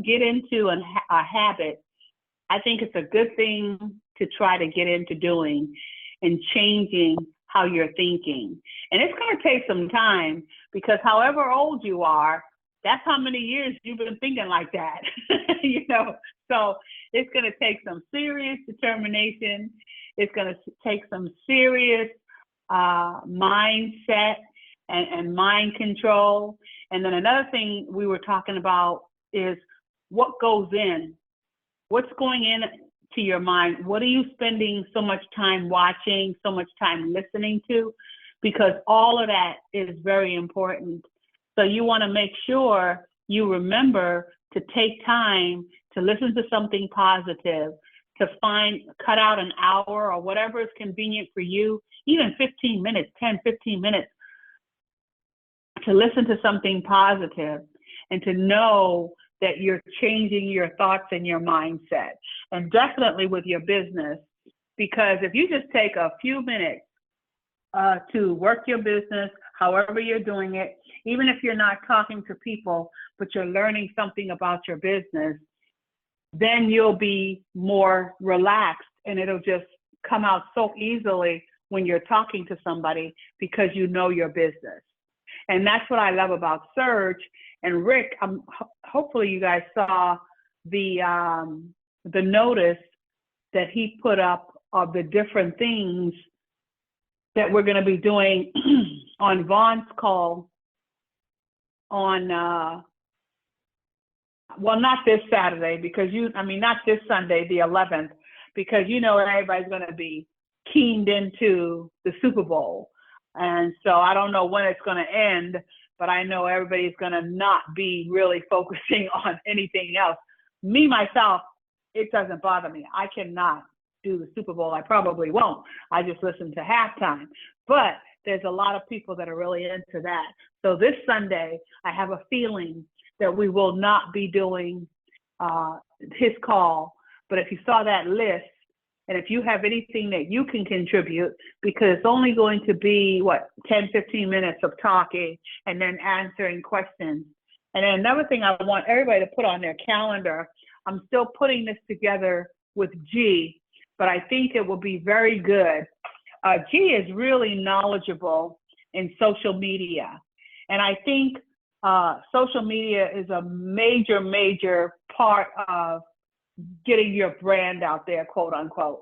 get into a habit, I think it's a good thing to try to get into doing and changing how you're thinking. And it's going to take some time, because however old you are, that's how many years you've been thinking like that. You know, so it's going to take some serious determination. It's going to take some serious mindset and mind control. And then another thing we were talking about is what goes in. What's going in to your mind? What are you spending so much time watching, so much time listening to? Because all of that is very important. So you want to make sure you remember to take time to listen to something positive, to cut out an hour or whatever is convenient for you, even 15 minutes, 10, 15 minutes, to listen to something positive and to know that you're changing your thoughts and your mindset. And definitely with your business, because if you just take a few minutes to work your business, however you're doing it, even if you're not talking to people, but you're learning something about your business, then you'll be more relaxed and it'll just come out so easily when you're talking to somebody, because you know your business. And that's what I love about Surge. And Rick, hopefully you guys saw the notice that he put up of the different things that we're going to be doing on Vaughn's call on, well, not this Saturday, because not this Sunday, the 11th, because you know everybody's going to be keened into the Super Bowl. And so I don't know when it's going to end, but I know everybody's going to not be really focusing on anything else. Me, myself, it doesn't bother me. I cannot do the Super Bowl. I probably won't. I just listen to halftime. But there's a lot of people that are really into that. So this Sunday, I have a feeling that we will not be doing his call. But if you saw that list, and if you have anything that you can contribute, because it's only going to be, 10, 15 minutes of talking and then answering questions. And then another thing I want everybody to put on their calendar, I'm still putting this together with G, but I think it will be very good. G is really knowledgeable in social media. And I think social media is a major, major part of getting your brand out there, quote unquote.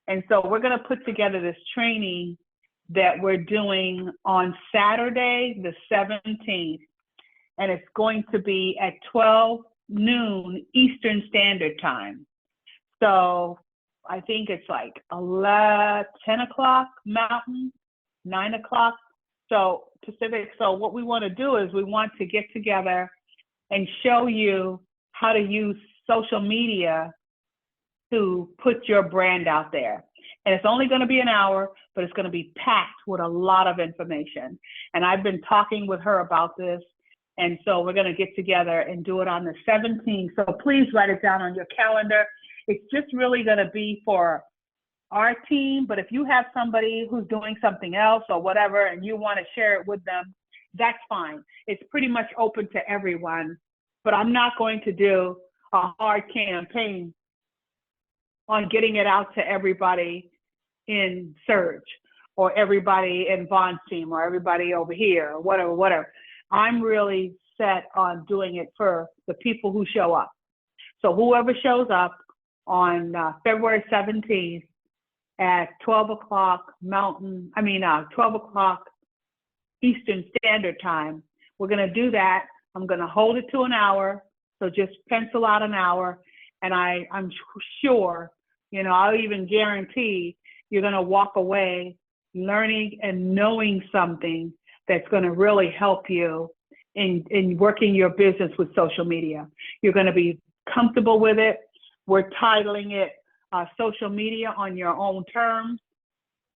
And so we're going to put together this training that we're doing on Saturday, the 17th, and it's going to be at 12 noon Eastern Standard Time. So I think it's like 10 o'clock Mountain, 9 o'clock so Pacific. So what we want to do is we want to get together and show you how to use social media to put your brand out there. And it's only going to be an hour, but it's going to be packed with a lot of information. And I've been talking with her about this. And so we're going to get together and do it on the 17th. So please write it down on your calendar. It's just really going to be for our team. But if you have somebody who's doing something else or whatever, and you want to share it with them, that's fine. It's pretty much open to everyone. But I'm not going to do a hard campaign on getting it out to everybody in Surge or everybody in Vaughn's team or everybody over here or whatever. I'm really set on doing it for the people who show up. So whoever shows up on February 17th at 12 o'clock 12 o'clock Eastern Standard Time, we're going to do that. I'm going to hold it to an hour. So just pencil out an hour. And I'm sure, I'll even guarantee you're going to walk away learning and knowing something that's going to really help you in working your business with social media. You're going to be comfortable with it. We're titling it Social Media on Your Own Terms.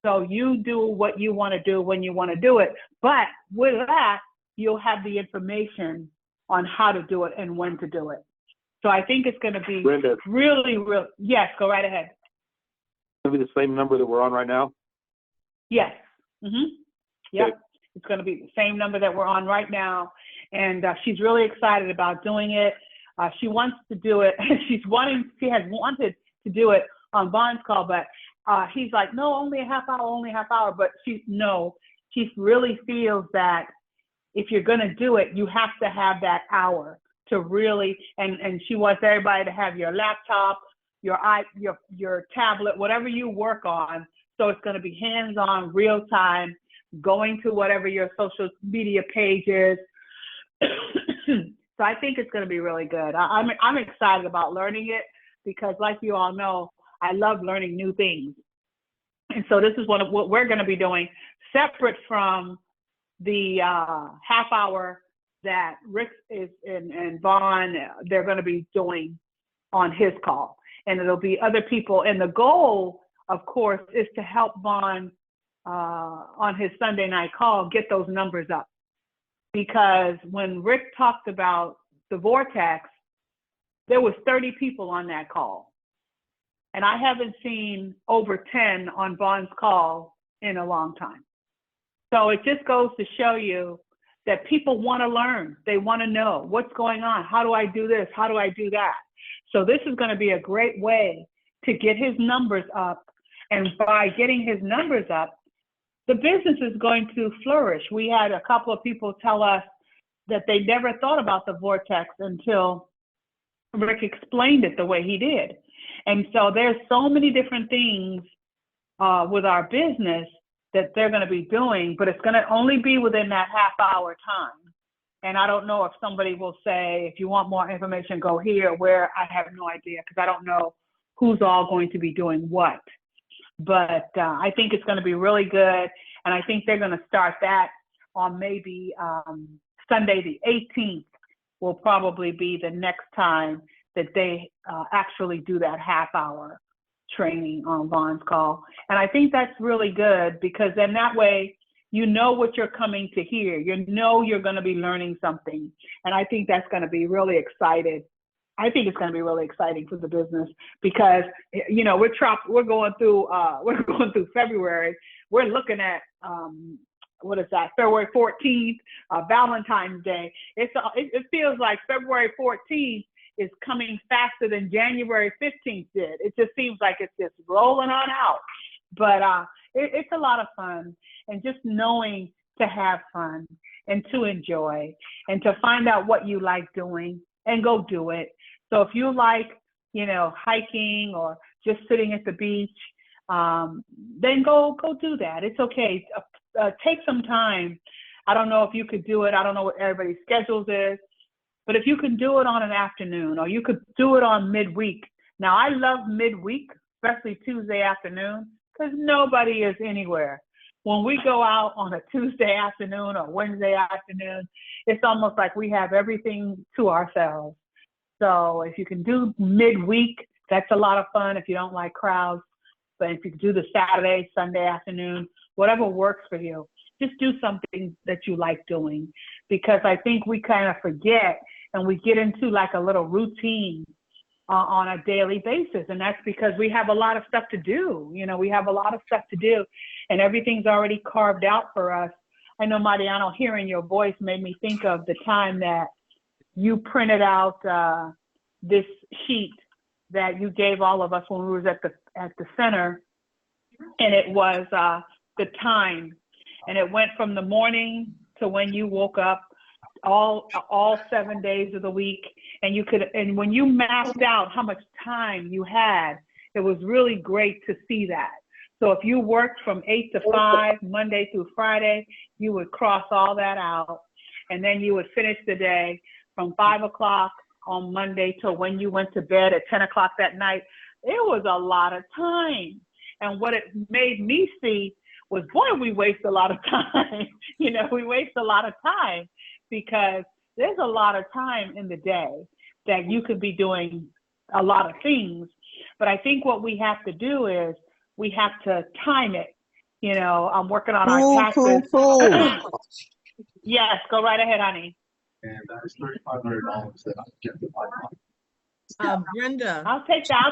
So you do what you want to do when you want to do it. But with that, you'll have the information on how to do it and when to do it. So I think it's going to be Brenda, really, yes, go right ahead. It's going to be the same number that we're on right now? Yes. Mm-hmm. Yep. Okay. It's going to be the same number that we're on right now. And she's really excited about doing it. She wants to do it. She has wanted to do it on Vaughn's call, but he's like, no, only a half hour. But she really feels that if you're going to do it, you have to have that hour to really, and she wants everybody to have your laptop, your tablet, whatever you work on. So it's going to be hands-on, real time, going to whatever your social media page is. So I think it's going to be really good. I'm excited about learning it because, like you all know, I love learning new things. And so this is what we're going to be doing, separate from the half hour that Rick is and Vaughn, they're going to be doing on his call. And it'll be other people. And the goal, of course, is to help Vaughn on his Sunday night call get those numbers up. Because when Rick talked about the vortex, there was 30 people on that call. And I haven't seen over 10 on Vaughn's call in a long time. So it just goes to show you that people want to learn. They want to know what's going on. How do I do this? How do I do that? So this is going to be a great way to get his numbers up. And by getting his numbers up, the business is going to flourish. We had a couple of people tell us that they never thought about the vortex until Rick explained it the way he did. And so there's so many different things with our business that they're going to be doing, but it's going to only be within that half-hour time. And I don't know if somebody will say, if you want more information, go here, where I have no idea, because I don't know who's all going to be doing what. But I think it's going to be really good. And I think they're going to start that on maybe Sunday the 18th will probably be the next time that they actually do that half-hour training on Vaughn's call. And I think that's really good because then that way you know what you're coming to hear. You know you're going to be learning something. And I think that's going to be really excited. I think it's going to be really exciting for the business because, you know, we're going through February. We're looking at what is that? February 14th, Valentine's Day. It feels like February 14th is coming faster than January 15th did. It just seems like it's just rolling on out. But it's a lot of fun, and just knowing to have fun and to enjoy and to find out what you like doing and go do it. So if you like, you know, hiking or just sitting at the beach, then go do that. It's okay. Take some time. I don't know if you could do it. I don't know what everybody's schedules is, but if you can do it on an afternoon or you could do it on midweek. Now, I love midweek, especially Tuesday afternoon, because nobody is anywhere. When we go out on a Tuesday afternoon or Wednesday afternoon, it's almost like we have everything to ourselves. So if you can do midweek, that's a lot of fun if you don't like crowds. But if you can do the Saturday, Sunday afternoon, whatever works for you, just do something that you like doing. Because I think we kind of forget and we get into like a little routine on a daily basis. And that's because we have a lot of stuff to do. You know, we have a lot of stuff to do and everything's already carved out for us. I know, Mariano, hearing your voice made me think of the time that you printed out this sheet that you gave all of us when we was at the center, and it was the time, and it went from the morning to when you woke up, all 7 days of the week, and when you mapped out how much time you had, it was really great to see that. So if you worked from 8 to 5, Monday through Friday, you would cross all that out, and then you would finish the day from 5 o'clock on Monday till when you went to bed at 10 o'clock that night. It was a lot of time. And what it made me see was, boy, we waste a lot of time. You know, we waste a lot of time because there's a lot of time in the day that you could be doing a lot of things. But I think what we have to do is we have to time it. You know, I'm working on our taxes. Cool. Yes, go right ahead, honey. And that is $3,500 that I get to my Brenda. I'll take that.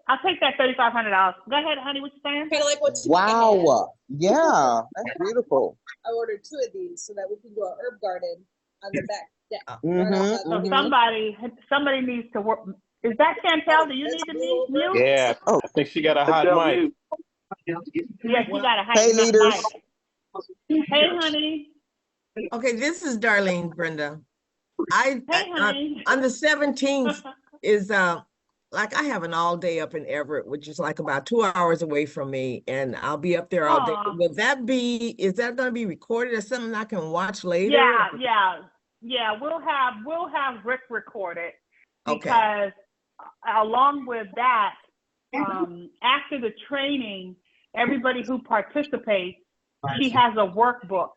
I'll take that $3,500. Go ahead, honey. What you saying? Kind of like what Wow. Yeah, that's beautiful. I ordered 2 of these so that we can do an herb garden on the back So somebody needs to work. Is that Chantel? Do you need to mute? Yeah. Oh. I think she got a hot Chantel, mic. mute. Yes, you got a hot Hey, leaders. mic. Hey, honey. Okay, this is Darlene, Brenda. Hey, honey. On the 17th is like I have an all day up in Everett, which is like about 2 hours away from me, and I'll be up there all day. Aw. Will that be? Is that going to be recorded or something I can watch later? Yeah. We'll have Rick record it Okay. because along with that, after the training, everybody who participates, she has a workbook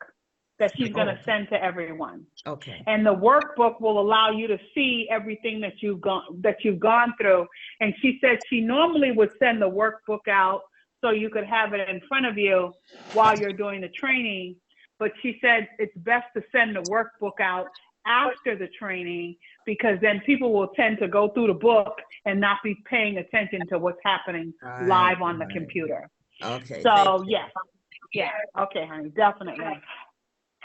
that she's going to send to everyone. Okay. And the workbook will allow you to see everything that you've gone through. And she said she normally would send the workbook out so you could have it in front of you while you're doing the training. But she said it's best to send the workbook out after the training because then people will tend to go through the book and not be paying attention to what's happening live on the computer. Okay. So yes. Yeah. Okay, honey. Definitely.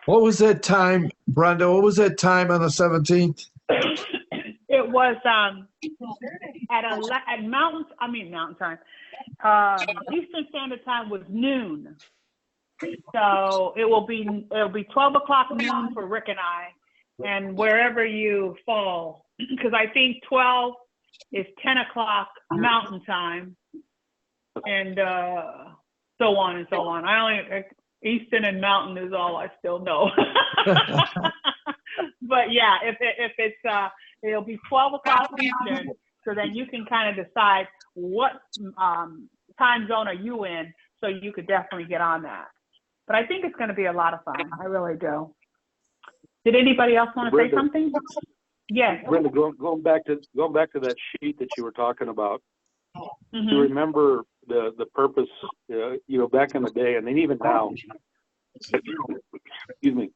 What was that time, Brenda? What was that time on the 17th? It was at mountain time. Eastern Standard Time was noon. So it'll be 12 o'clock noon for Rick and I, and wherever you fall, because I think 12 is 10 o'clock Mountain Time, and so on and so on. Eastern and Mountain is all I still know. But yeah, if it's it'll be 12 o'clock Eastern, so then you can kind of decide what time zone are you in, so you could definitely get on that. But I think it's going to be a lot of fun. I really do. Did anybody else want to say something? Yes. Brenda, going back to that sheet that you were talking about. Mm-hmm. You remember the purpose, back in the day, and then even now. Excuse me.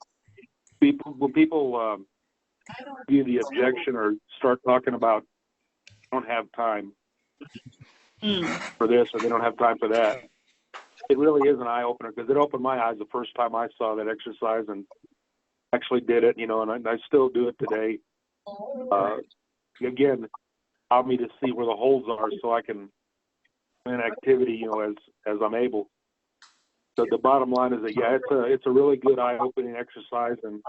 When people view the objection or start talking about don't have time for this or they don't have time for that, it really is an eye opener because it opened my eyes the first time I saw that exercise and actually did it, and I still do it today. Again, allow me to see where the holes are so I can plan activity, as I'm able. So the bottom line is that, it's a really good eye-opening exercise, and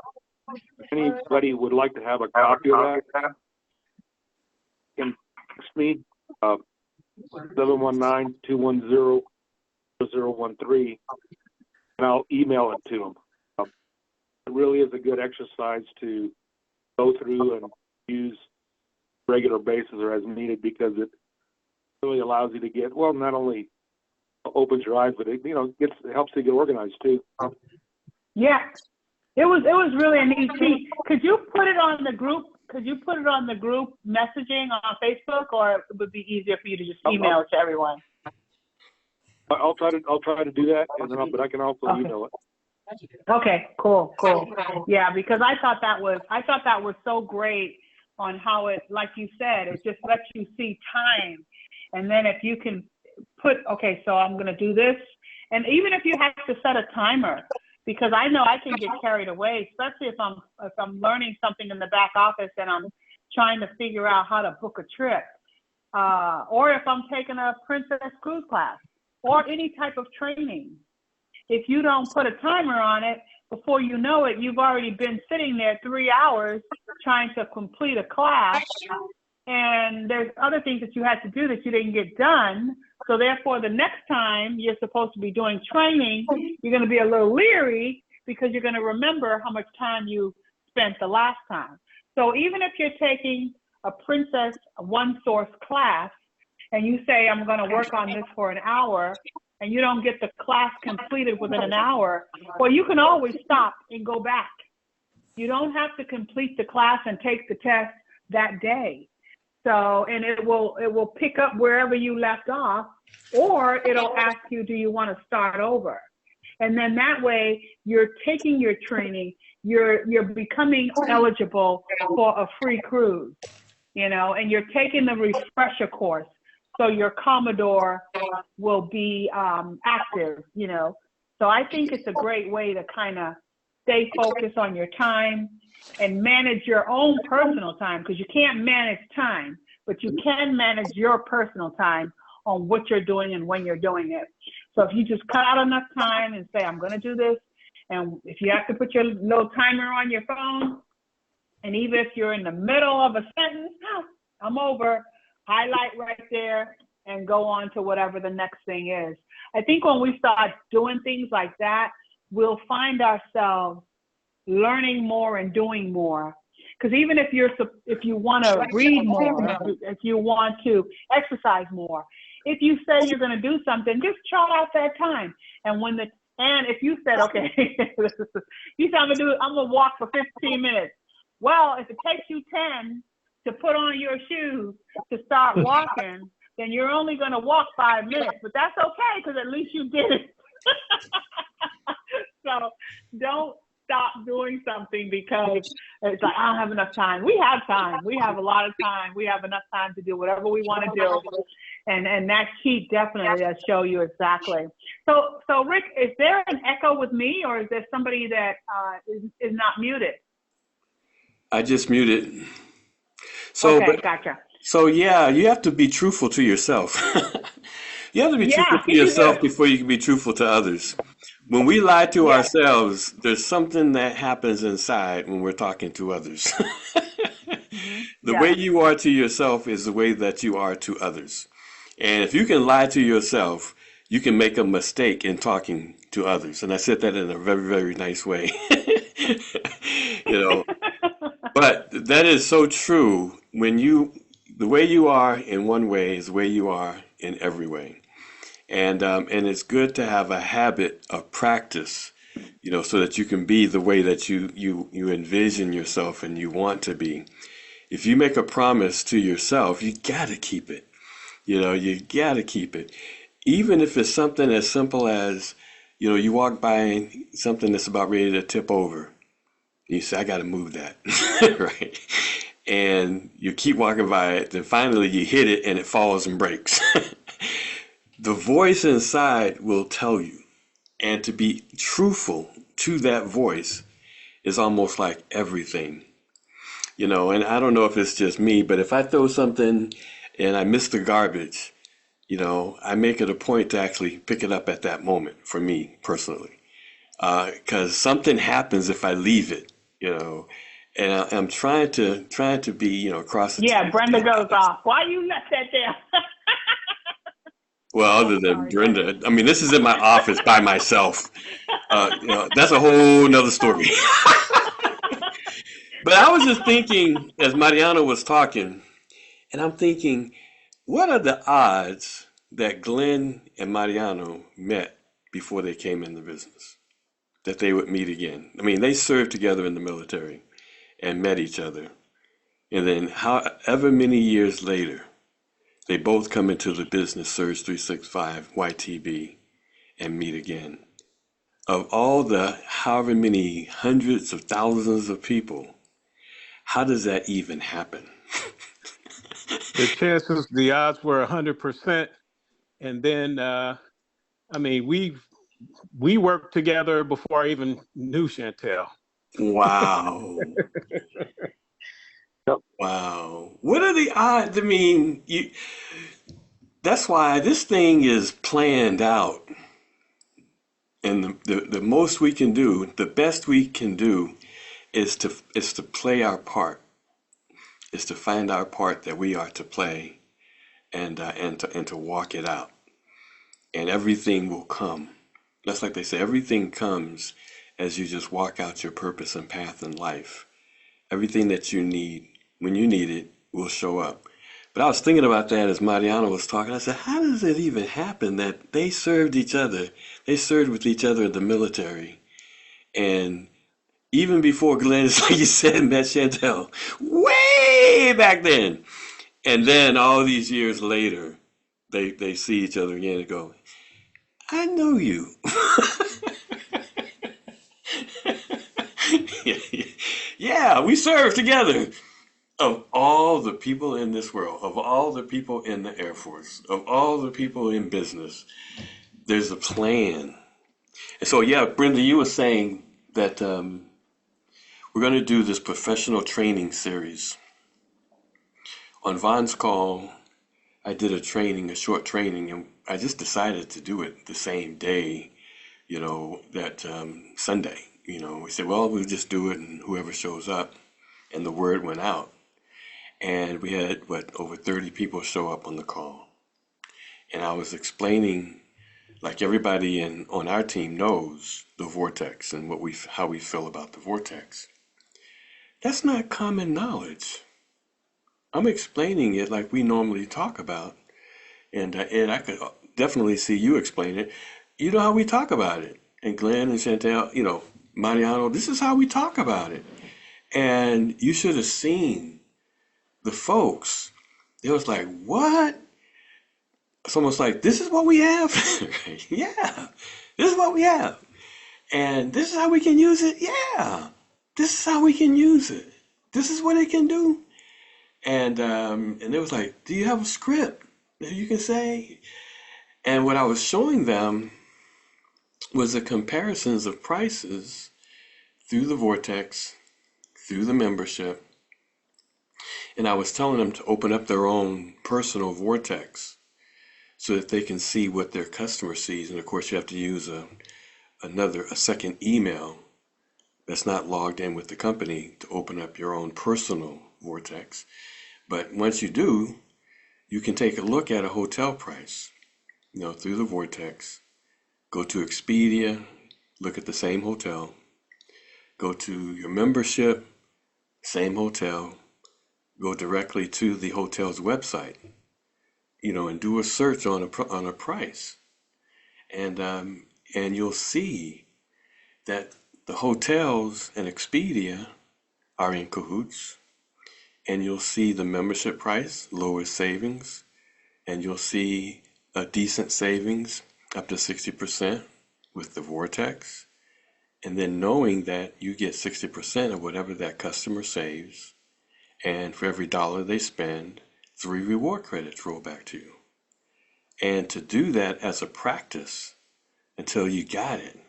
if anybody would like to have a copy of that, can text me, 719-210-0013, and I'll email it to them. It really is a good exercise to go through and use regular basis or as needed because it really allows you to get, not only opens your eyes, but it helps you get organized too. Yeah, it was really a neat sheet. Could you put it on the group? Could you put it on the group messaging on Facebook, or it would be easier for you to just email it to everyone? I'll try to do that, but I can also email it. Okay, cool. Yeah, because I thought that was so great on how it, like you said, it just lets you see time. And then if you can put, okay, so I'm going to do this. And even if you have to set a timer, because I know I can get carried away, especially if I'm learning something in the back office and I'm trying to figure out how to book a trip, or if I'm taking a Princess Cruise class or any type of training. If you don't put a timer on it, before you know it, you've already been sitting there 3 hours trying to complete a class, and there's other things that you had to do that you didn't get done. So therefore, the next time you're supposed to be doing training, you're going to be a little leery because you're going to remember how much time you spent the last time. So even if you're taking a Princess One Source class and you say, I'm going to work on this for an hour, and you don't get the class completed within an hour, well, you can always stop and go back. You don't have to complete the class and take the test that day. So, and it will pick up wherever you left off, or it'll ask you, do you want to start over? And then that way you're taking your training, you're becoming eligible for a free cruise, and you're taking the refresher course. So your Commodore will be active, So I think it's a great way to kind of stay focused on your time and manage your own personal time, because you can't manage time, but you can manage your personal time on what you're doing and when you're doing it. So if you just cut out enough time and say, I'm going to do this, and if you have to put your little timer on your phone, and even if you're in the middle of a sentence, I'm over, highlight right there and go on to whatever the next thing is. I think when we start doing things like that, we'll find ourselves learning more and doing more. Because even if you want to read more, if you want to exercise more, if you say you're going to do something, just chart out that time. And if you said, okay, you said I'm going to walk for 15 minutes. Well, if it takes you 10 to put on your shoes to start walking, then you're only going to walk 5 minutes. But that's okay, because at least you did it. So don't stop doing something because it's like, I don't have enough time. We have time. We have a lot of time. We have enough time to do whatever we want to do. And that sheet definitely does show you exactly. So Rick, is there an echo with me, or is there somebody that is not muted? I just muted. So, okay, gotcha. So yeah, you have to be truthful to yourself. You have to be truthful to yourself before you can be truthful to others. When we lie to ourselves, there's something that happens inside when we're talking to others. The way you are to yourself is the way that you are to others. And if you can lie to yourself, you can make a mistake in talking to others. And I said that in a very, very nice way. But that is so true. The way you are in one way is the way you are in every way. And it's good to have a habit of practice, so that you can be the way that you envision yourself and you want to be. If you make a promise to yourself, you got to keep it. You got to keep it. Even if it's something as simple as, you walk by something that's about ready to tip over. You say, I got to move that, right? And you keep walking by it, then finally you hit it and it falls and breaks. The voice inside will tell you. And to be truthful to that voice is almost like everything. And I don't know if it's just me, but if I throw something and I miss the garbage, I make it a point to actually pick it up at that moment for me personally. Because something happens if I leave it, and I'm trying to be, across the Yeah, Brenda goes off. Why you left that there? Well, other than Brenda, I mean, this is in my office by myself. That's a whole nother story. But I was just thinking, as Mariano was talking, and I'm thinking, what are the odds that Glenn and Mariano met before they came in the business? That they would meet again. I mean, they served together in the military and met each other. And then however many years later, they both come into the business, Surge 365, YTB, and meet again. Of all the however many hundreds of thousands of people, how does that even happen? The odds were 100%. And then, we worked together before I even knew Chantel. Wow. Wow. What are the odds? I mean, that's why this thing is planned out. And the most we can do, the best we can do is to play our part, is to find our part that we are to play and to walk it out. And everything will come. That's like they say, everything comes as you just walk out your purpose and path in life. Everything that you need, when you need it, will show up. But I was thinking about that as Mariano was talking. I said, how does it even happen that they served each other? They served with each other in the military. And even before Glenn, like you said, met Chantel, way back then. And then all these years later, they see each other again and go, I know you. Yeah, we served together. Of all the people in this world, of all the people in the Air Force, of all the people in business, there's a plan. And so, yeah, Brenda, you were saying that we're going to do this professional training series. On Von's call, I did a short training, and I just decided to do it the same day, that Sunday. We said, well, we'll just do it, and whoever shows up, and the word went out. And we had, over 30 people show up on the call. And I was explaining, like everybody on our team knows, the vortex and how we feel about the vortex. That's not common knowledge. I'm explaining it like we normally talk about, and I could definitely see you explain it. You know how we talk about it. And Glenn and Chantel, Mariano, this is how we talk about it. And you should have seen the folks. It was like, what? It's almost like, this is what we have? Yeah, this is what we have. And this is how we can use it? Yeah, this is how we can use it. This is what it can do. And it was like, do you have a script that you can say? And what I was showing them was the comparisons of prices through the vortex, through the membership. And I was telling them to open up their own personal vortex so that they can see what their customer sees. And of course, you have to use a second email that's not logged in with the company to open up your own personal vortex. But once you do, you can take a look at a hotel price, through the vortex. Go to Expedia, look at the same hotel. Go to your membership, same hotel. Go directly to the hotel's website, and do a search on a price, and you'll see that the hotels and Expedia are in cahoots, and you'll see the membership price, lowest savings, and you'll see a decent savings up to 60% with the vortex, and then knowing that you get 60% of whatever that customer saves, and for every dollar they spend, 3 reward credits roll back to you. And to do that as a practice until you got it,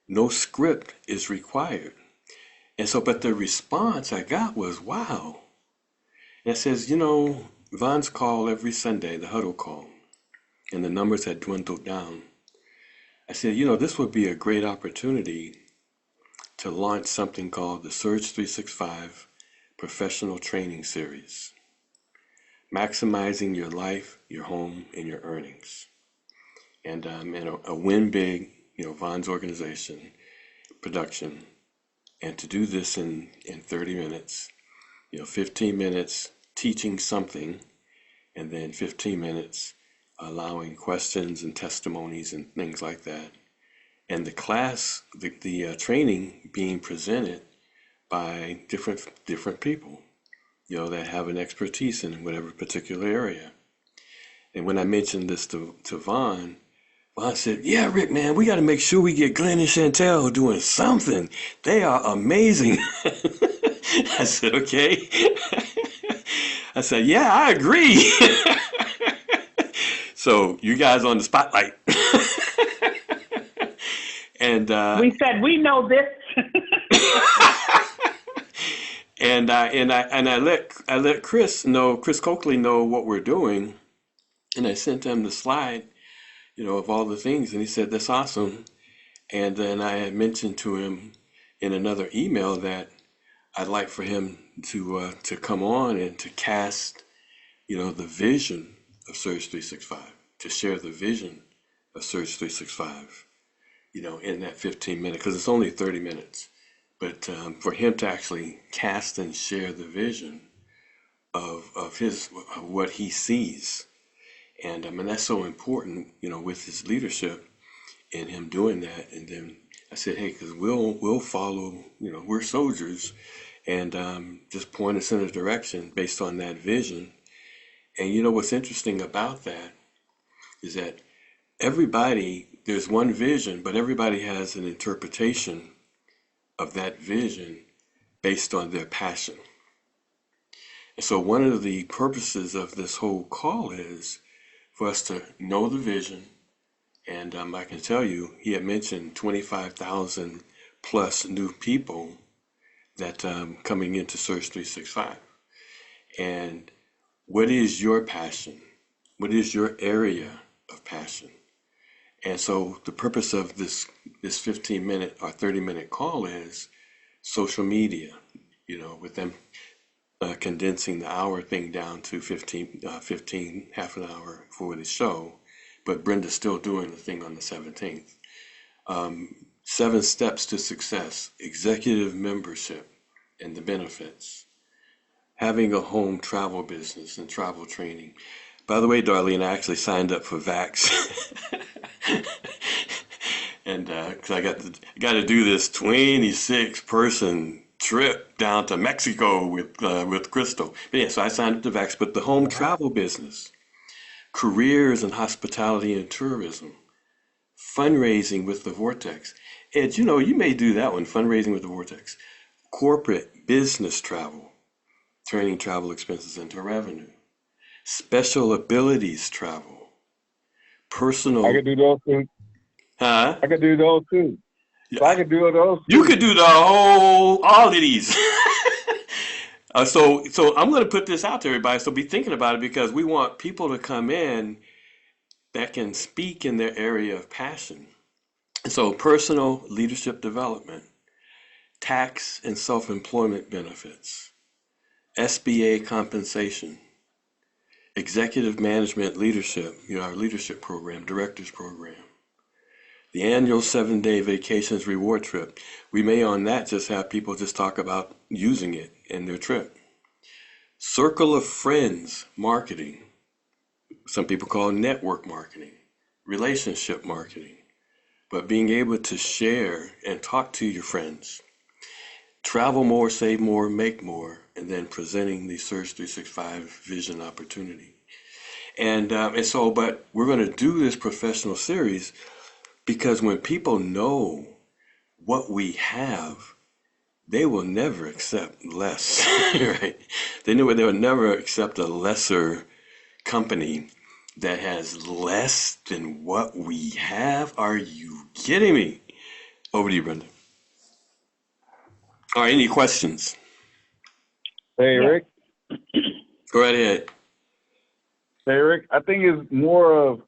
no script is required. And so, but the response I got was, wow. And it says, Von's call every Sunday, the huddle call, and the numbers had dwindled down. I said, this would be a great opportunity to launch something called the Surge 365 Professional Training Series, maximizing your life, your home, and your earnings. And a win big, Von's organization, production, and to do this in 30 minutes, 15 minutes teaching something, and then 15 minutes allowing questions and testimonies and things like that. And the class, the training being presented by different people, that have an expertise in whatever particular area. And when I mentioned this to Von said, yeah, Rick, man, we got to make sure we get Glenn and Chantel doing something. They are amazing. I said, okay. I said, yeah, I agree. So you guys on the spotlight. And we said, we know this. And I let Chris Coakley know what we're doing, and I sent him the slide, of all the things, and he said that's awesome. And then I had mentioned to him in another email that I'd like for him to come on and to cast, the vision of Surge 365, to share the vision of Surge 365, in that 15 minutes, because it's only 30 minutes. But for him to actually cast and share the vision of what he sees, and that's so important, with his leadership and him doing that. And then I said, hey, because we'll follow, we're soldiers, and just point us in a direction based on that vision. And what's interesting about that is that there's one vision, but everybody has an interpretation of that vision based on their passion. And so one of the purposes of this whole call is for us to know the vision. And I can tell you, he had mentioned 25,000 plus new people that coming into Search 365. And what is your passion? What is your area of passion? And so the purpose of this 15-minute or 30-minute call is social media, with them condensing the hour thing down to 15, half an hour for the show, but Brenda's still doing the thing on the 17th. 7 steps to success, executive membership and the benefits, having a home travel business and travel training. By the way, Darlene, I actually signed up for VAX. And because I got to do this 26-person trip down to Mexico with Crystal. But yeah, so I signed up to VAX. But the home travel business, careers in hospitality and tourism, fundraising with the Vortex. Ed, you may do that one, fundraising with the Vortex. Corporate business travel, turning travel expenses into revenue. Special abilities travel. Personal. I could do those too. Huh? I could do those too. So I could do those too. You could do all of these. So I'm going to put this out to everybody. So be thinking about it, because we want people to come in that can speak in their area of passion. So personal leadership development, tax and self-employment benefits, SBA compensation, executive management leadership, our leadership program, directors program, the annual 7-day vacations reward trip. We may on that just have people just talk about using it in their trip. Circle of friends marketing. Some people call it network marketing, relationship marketing, but being able to share and talk to your friends. Travel more, save more, make more, and then presenting the Search 365 vision opportunity. And so, but we're going to do this professional series because when people know what we have, they will never accept less, right? They will never accept a lesser company that has less than what we have. Are you kidding me? Over to you, Brenda. All right, any questions? Hey, Rick. Go right ahead. Hey, Rick. I think it's more of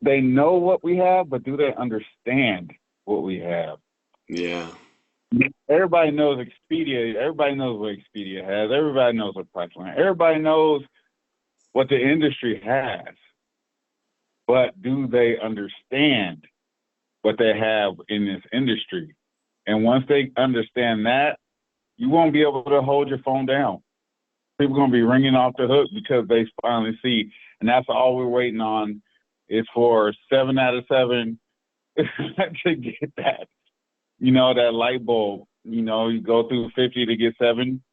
they know what we have, but do they understand what we have? Yeah. Everybody knows Expedia. Everybody knows what Expedia has. Everybody knows what Priceline. Everybody knows what the industry has. But do they understand what they have in this industry? And once they understand that, you won't be able to hold your phone down. People are going to be ringing off the hook because they finally see. And that's all we're waiting on is for 7 out of 7 to get that. That light bulb. You go through 50 to get 7.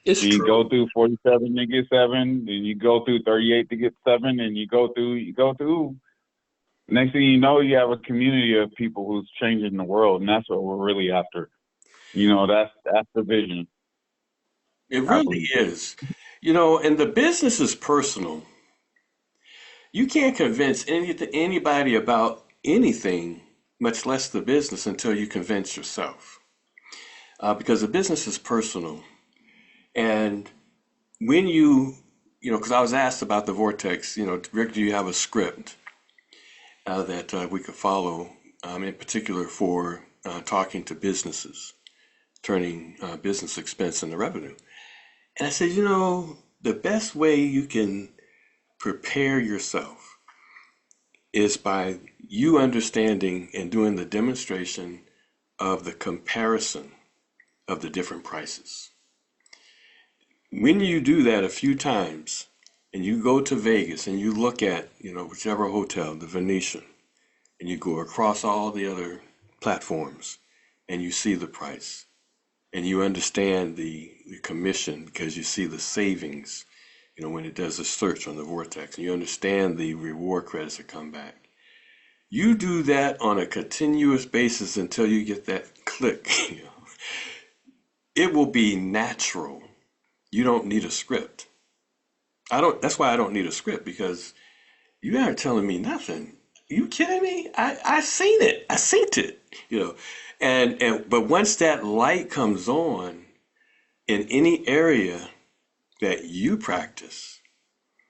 It's you true. Go through 47 to get 7. Then you go through 38 to get 7. And you go through. Next thing you know, you have a community of people who's changing the world. And that's what we're really after. That's the vision. It really is. And the business is personal. You can't convince anybody about anything, much less the business, until you convince yourself. Because the business is personal. And when because I was asked about the Vortex, Rick, do you have a script that we could follow, in particular for talking to businesses, turning business expense into revenue? And I said, the best way you can prepare yourself is by you understanding and doing the demonstration of the comparison of the different prices. When you do that a few times and you go to Vegas and you look at, whichever hotel, the Venetian, and you go across all the other platforms and you see the price and you understand the commission because you see the savings, when it does a search on the Vortex, and you understand the reward credits that come back. You do that on a continuous basis until you get that click. It will be natural. You don't need a script. That's why I don't need a script, because you aren't telling me nothing. You kidding me? I seen it. I seen it. You know, but once that light comes on in any area that you practice,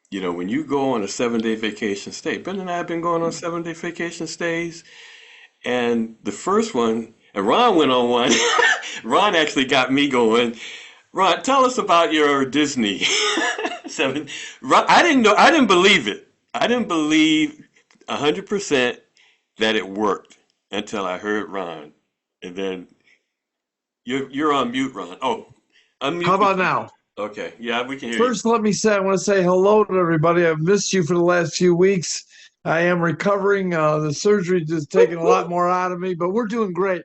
you know, when you go on a 7-day vacation stay, Ben and I have been going on 7-day vacation stays, and the first one, and Ron went on one. Ron actually got me going. Ron, tell us about your Disney 7. Ron, I didn't know. I didn't believe it. I didn't believe 100% that it worked until I heard Ron, and then you're on mute, Ron. Oh, How unmute. about now? Okay, yeah, we can hear you. First, let me say I want to say hello to everybody. I've missed you for the last few weeks. I am recovering. The surgery just taking a lot more out of me, but we're doing great.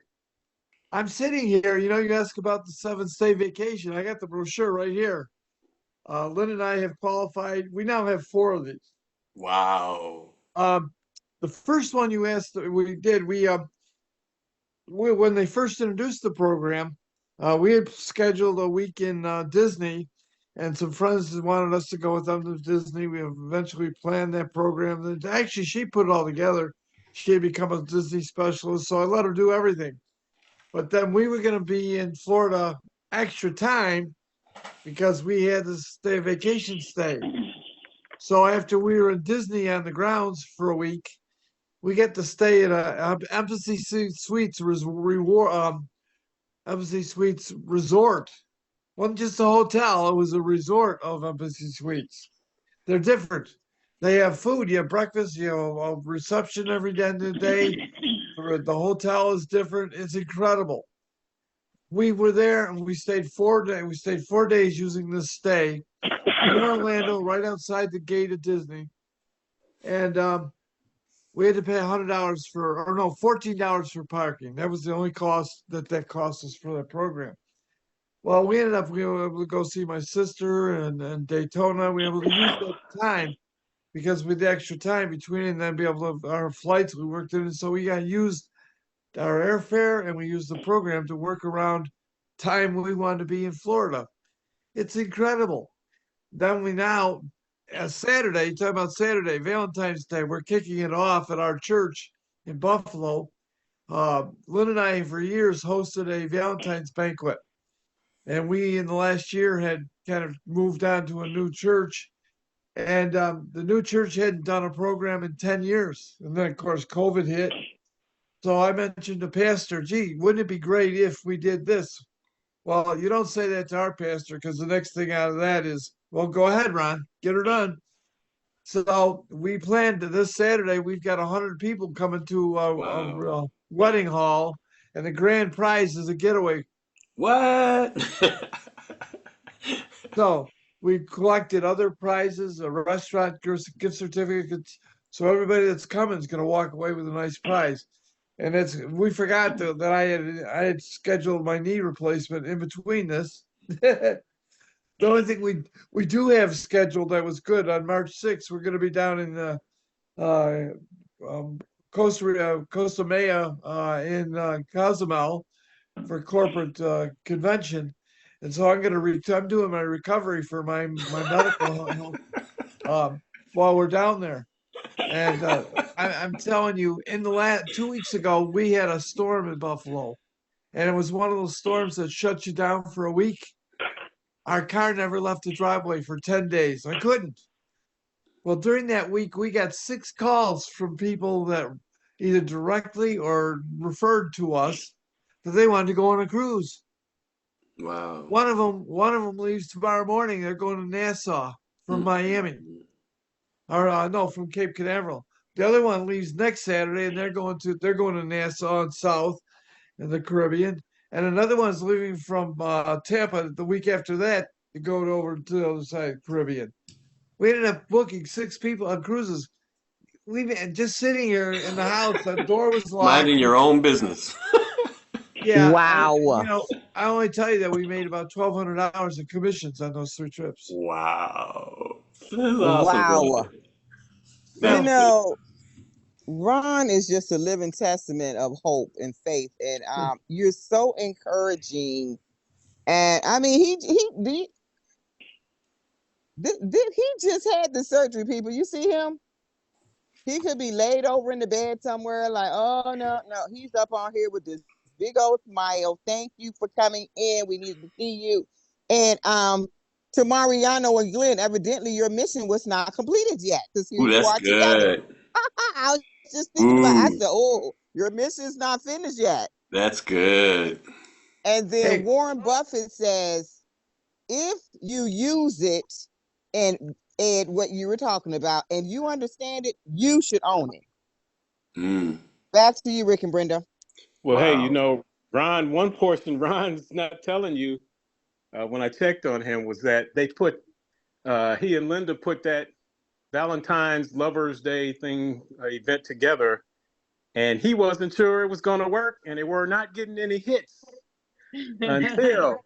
I'm sitting here. You know, you ask about the 7-day vacation. I got the brochure right here. Lynn and I have qualified. We now have 4 of these. Wow. The first one you asked, we did. When they first introduced the program, we had scheduled a week in Disney, and some friends wanted us to go with them to Disney. We eventually planned that program. Actually, she put it all together. She had become a Disney specialist, so I let her do everything. But then we were going to be in Florida extra time because we had this day vacation stay. So after we were in Disney on the grounds for a week, we get to stay at a Embassy Suites Embassy Suites resort. It wasn't just a hotel; it was a resort of Embassy Suites. They're different. They have food. You have breakfast. You have a reception every day of the day. The hotel is different. It's incredible. We were there and we stayed 4 days. We stayed 4 days using this stay in Orlando, right outside the gate of Disney, and we had to pay $100 $14 for parking. That was the only cost that cost us for that program. Well, we ended up we were able to go see my sister and Daytona. We were able to use that time because with the extra time between and then be able to our flights we worked in, so we got used our airfare and we used the program to work around time we wanted to be in Florida. It's incredible. Then we now, Saturday, talking about Saturday, Valentine's Day, we're kicking it off at our church in Buffalo. Lynn and I, for years, hosted a Valentine's banquet. And we, in the last year, had kind of moved on to a new church. And the new church hadn't done a program in 10 years. And then, of course, COVID hit. So I mentioned to pastor, gee, wouldn't it be great if we did this? Well, you don't say that to our pastor because the next thing out of that is, well, go ahead, Ron, get her done. So we planned this Saturday. We've got 100 people coming to a wedding hall, and the grand prize is a getaway. What? So we collected other prizes, a restaurant gift certificates. So everybody that's coming is going to walk away with a nice prize. And we forgot that I had scheduled my knee replacement in between this. The only thing we do have scheduled that was good on March 6th, we're going to be down in Costa Maya in Cozumel for corporate convention, and so I'm doing my recovery for my medical health while we're down there. And I'm telling you, in the last 2 weeks ago, we had a storm in Buffalo, and it was one of those storms that shut you down for a week. Our car never left the driveway for 10 days. I couldn't. Well, during that week, we got 6 calls from people that either directly or referred to us that they wanted to go on a cruise. Wow. One of them leaves tomorrow morning. They're going to Nassau from Miami. Or no, from Cape Canaveral. The other one leaves next Saturday, and they're going to Nassau and South in the Caribbean. And another one's leaving from Tampa the week after that to go over to the other side of the Caribbean. We ended up booking 6 people on cruises. We just sitting here in the house. The door was locked. Minding your own business. Yeah. Wow. I only tell you that we made about $1,200 in commissions on those 3 trips. Wow. This is awesome. Wow. Now, You know, Ron is just a living testament of hope and faith, and you're so encouraging. And I mean, he just had the surgery. People, you see him? He could be laid over in the bed somewhere, like, oh no, no, he's up on here with this big old smile. Thank you for coming in. We need to see you. And to Mariano and Glenn, evidently your mission was not completed yet, because here Ooh, you that's are together. good. I was just thinking about. I Ooh, said, oh, your mission's not finished yet. that's good. And then Hey, Warren Buffett says, if you use it and what you were talking about, and you understand it, you should own it. Mm, Back to you, Rick and Brenda. Well, hey, wow. Ron, one portion Ron's not telling you when I checked on him was that they put, he and Linda put that Valentine's Lovers Day thing event together, and he wasn't sure it was going to work, and they were not getting any hits until.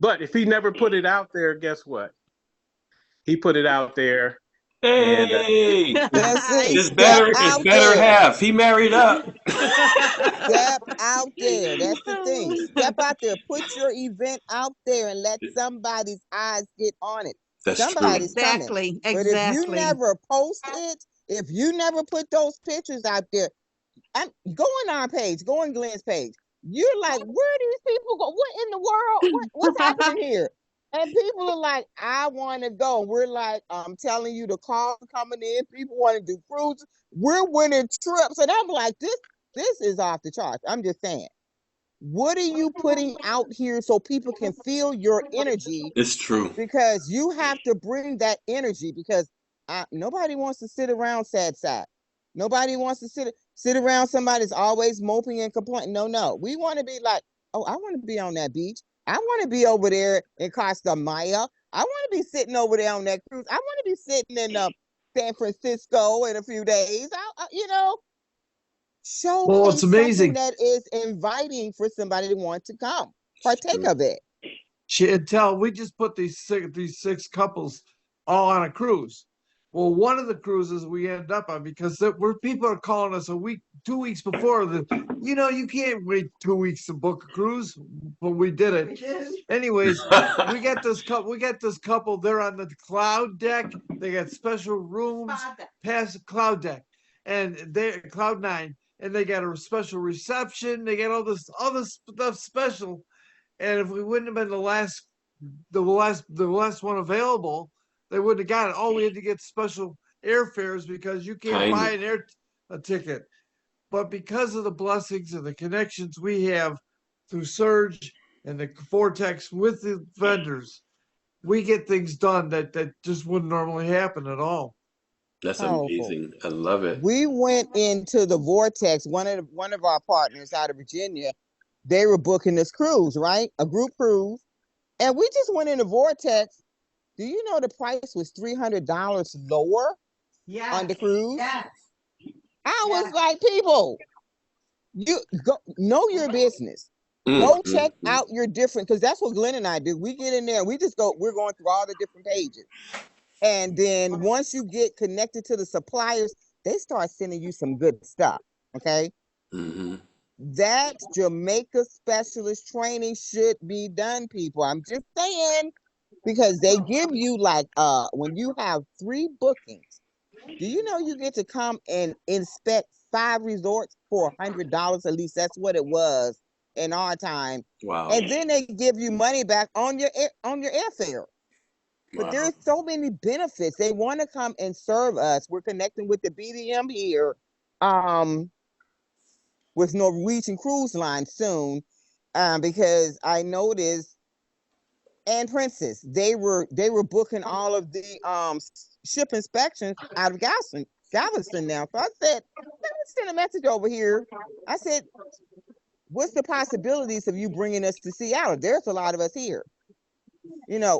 But if he never put it out there, guess what? He put it out there, and Hey, That's it. it's Step better. It's out better there. half. He married up. Step out there. That's the thing. Step out there. Put your event out there and let somebody's eyes get on it. That's true. Somebody's coming. Exactly, But if you exactly. never post it, if you never put those pictures out there, go on our page, go on Glenn's page. You're like, where do these people go? What in the world? What's happening here? And people are like, I want to go. We're like, I'm telling you, the call coming in. People want to do cruises. We're winning trips, and I'm like, this is off the charts. I'm just saying, what are you putting out here so people can feel your energy? It's true. Because you have to bring that energy. Because nobody wants to sit around sad. Nobody wants to sit around somebody's always moping and complaining. No. We want to be like, oh, I want to be on that beach. I want to be over there in Costa Maya. I want to be sitting over there on that cruise. I want to be sitting in San Francisco in a few days. well, it's Showcase something amazing. that is inviting for somebody to want to come, partake of it. Chantel, we just put these six couples all on a cruise. Well, one of the cruises we end up on, because where people are calling us a week, 2 weeks before you can't wait 2 weeks to book a cruise, but we did it. Anyways, we got this couple. They're on the cloud deck. They got special rooms past the cloud deck, and they're cloud 9, and they got a special reception. They got all this stuff special. And if we wouldn't have been the last one available, they wouldn't have got it. Oh, we had to get special airfares because you can't buy a ticket. But because of the blessings and the connections we have through Surge and the Vortex with the vendors, we get things done that just wouldn't normally happen at all. That's Powerful. amazing. I love it. We went into the Vortex. One of our partners out of Virginia, they were booking this cruise, right? A group cruise. And we just went in the Vortex. Do you know the price was $300 lower on the cruise? Yes. I was like, people, you go know your business. Go check out your different, because that's what Glenn and I do. We get in there, we're going through all the different pages. And then once you get connected to the suppliers, they start sending you some good stuff. Okay. Mm-hmm. That Jamaica specialist training should be done, people. I'm just saying, because they give you when you have 3 bookings, do you know you get to come and inspect 5 resorts for $100? At least that's what it was in our time. Wow. And then they give you money back on your airfare. But Wow. there's so many benefits. They want to come and serve us. We're connecting with the BDM here, with Norwegian Cruise Line soon, because I noticed, and Princess, they were booking all of the ship inspections out of Galveston now. So I said, let me send a message over here. I said, what's the possibilities of you bringing us to Seattle? There's a lot of us here.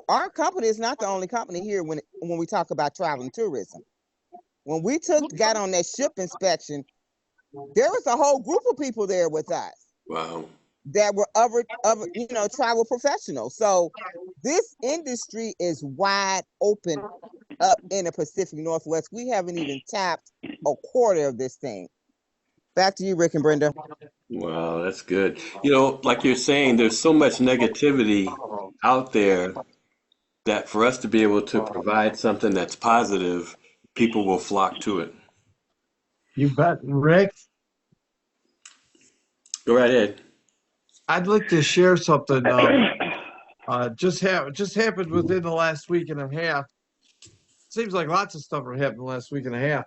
Our company is not the only company here when we talk about travel and tourism. When we got on that ship inspection, there was a whole group of people there with us. Wow. That were other travel professionals. So this industry is wide open up in the Pacific Northwest. We haven't even tapped a quarter of this thing. Back to you, Rick and Brenda. Wow, that's good. Like you're saying, there's so much negativity out there that for us to be able to provide something that's positive people will flock to it. You bet, Rick. Go right ahead. I'd like to share something. Just happened within the last week and a half. Seems like lots of stuff happened the last week and a half.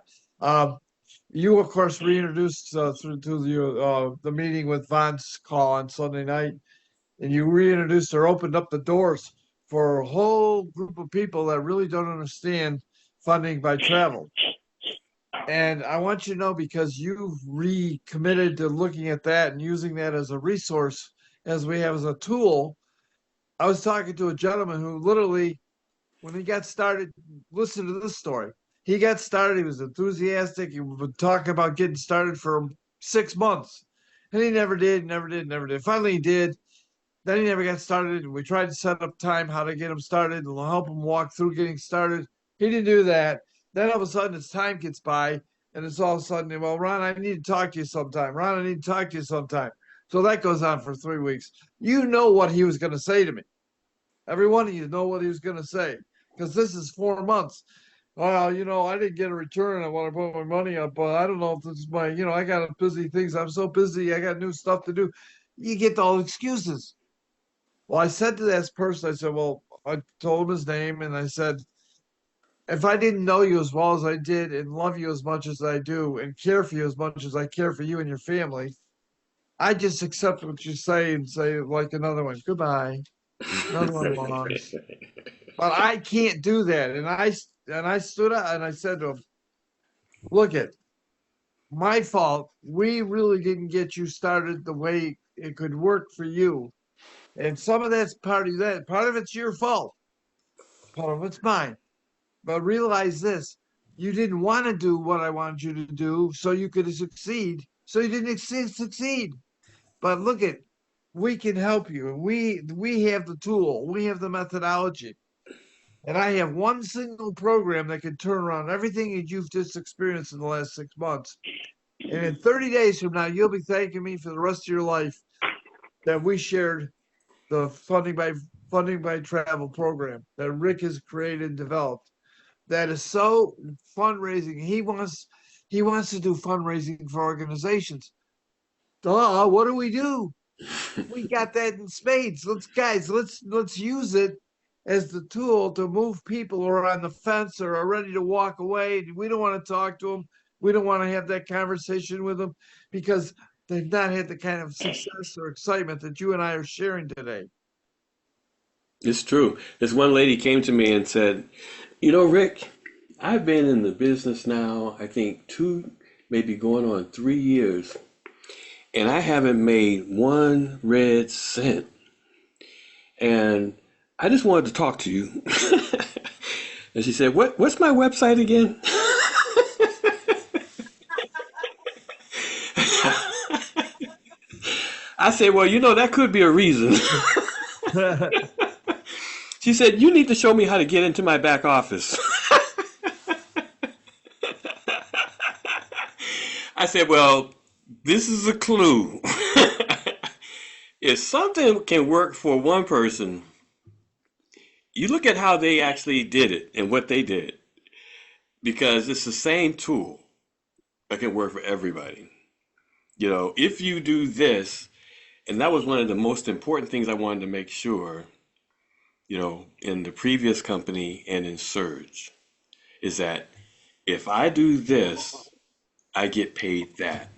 You, of course, reintroduced through to the meeting with Von's call on Sunday night, and you reintroduced or opened up the doors for a whole group of people that really don't understand funding by travel. And I want you to know, because you've recommitted to looking at that and using that as a resource, as we have as a tool. I was talking to a gentleman who literally, when he got started, listen to this story. He got started, he was enthusiastic, he would talk about getting started for 6 months. And he never did. Finally he did. Then he never got started. We tried to set up time how to get him started and help him walk through getting started. He didn't do that. Then all of a sudden his time gets by and it's all of a sudden, well, Ron, I need to talk to you sometime. Ron, I need to talk to you sometime. So that goes on for 3 weeks. You know what he was going to say to me. Every one of you know what he was going to say, because this is 4 months. Well, I didn't get a return. I want to put my money up, but I don't know if this is I got busy things. I'm so busy. I got new stuff to do. You get all excuses. Well, I said to this person, I said, well, I told him his name, and I said, if I didn't know you as well as I did and love you as much as I do and care for you as much as I care for you and your family, I just accept what you say and say like another one, goodbye. Another one belongs. But I can't do that. And I stood up and I said to him, look it, my fault. We really didn't get you started the way it could work for you. And some of that's part of that. Part of it's your fault. Part of it's mine. But realize this, you didn't want to do what I wanted you to do so you could succeed. So you didn't succeed. But look it, we can help you. We have the tool. We have the methodology. And I have one single program that can turn around everything that you've just experienced in the last 6 months. And in 30 days from now, you'll be thanking me for the rest of your life that we shared the funding by travel program that Rick has created and developed. That is so fundraising. He wants to do fundraising for organizations. What do? We got that in spades. Let's use it as the tool to move people who are on the fence or are ready to walk away. We don't want to talk to them. We don't want to have that conversation with them because they've not had the kind of success or excitement that you and I are sharing today. It's true. This one lady came to me and said, Rick, I've been in the business now, I think 2, maybe going on 3 years, and I haven't made 1 red cent. And I just wanted to talk to you. And she said, what's my website again? I said, well, that could be a reason. She said, you need to show me how to get into my back office. I said, well, this is a clue. If something can work for one person, you look at how they actually did it and what they did, because it's the same tool that can work for everybody. If you do this, and that was one of the most important things I wanted to make sure, in the previous company and in Surge, is that if I do this, I get paid that.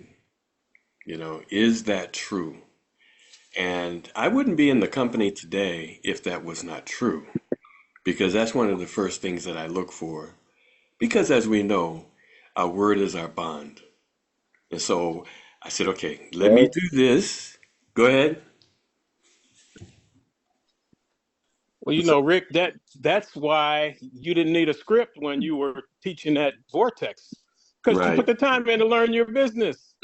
Is that true? And I wouldn't be in the company today if that was not true, because that's one of the first things that I look for. Because as we know, our word is our bond. And so I said, okay, let me do this. Go ahead. Well, Rick, that's why you didn't need a script when you were teaching at Vortex, because you Right. put the time in to learn your business.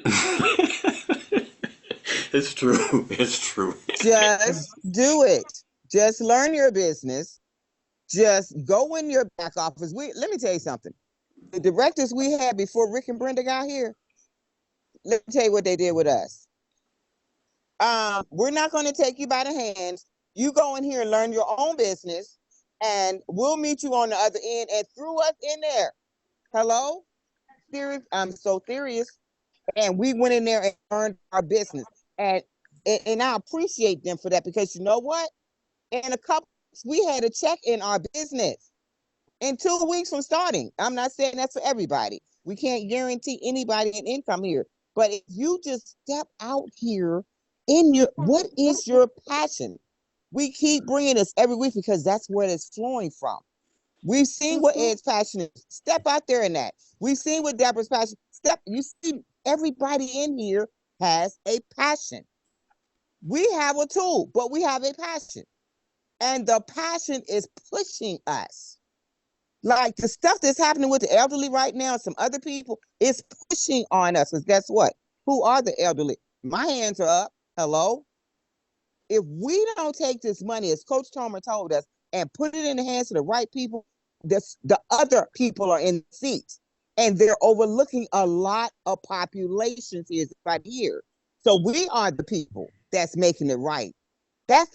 It's true. It's true. Just do it. Just learn your business. Just go in your back office. Let me tell you something. The directors we had before Rick and Brenda got here, let me tell you what they did with us. We're not going to take you by the hands. You go in here and learn your own business, and we'll meet you on the other end. And through us in there, Hello? Serious. I'm so serious. And we went in there and earned our business. And I appreciate them for that, because you know what? In a couple, we had a check in our business in 2 weeks from starting. I'm not saying that's for everybody. We can't guarantee anybody an income here. But if you just step out here in your, what is your passion? We keep bringing this every week because that's where it's flowing from. We've seen what Ed's passion is. Step out there in that. We've seen what Deborah's passion. You see, everybody in here has a passion. We have a tool, but we have a passion. And the passion is pushing us. Like the stuff that's happening with the elderly right now, some other people, is pushing on us. Because guess what? Who are the elderly? My hands are up. Hello? If we don't take this money, as Coach Tomer told us, and put it in the hands of the right people, the other people are in seats. And they're overlooking a lot of populations here right here. So we are the people that's making it right. That's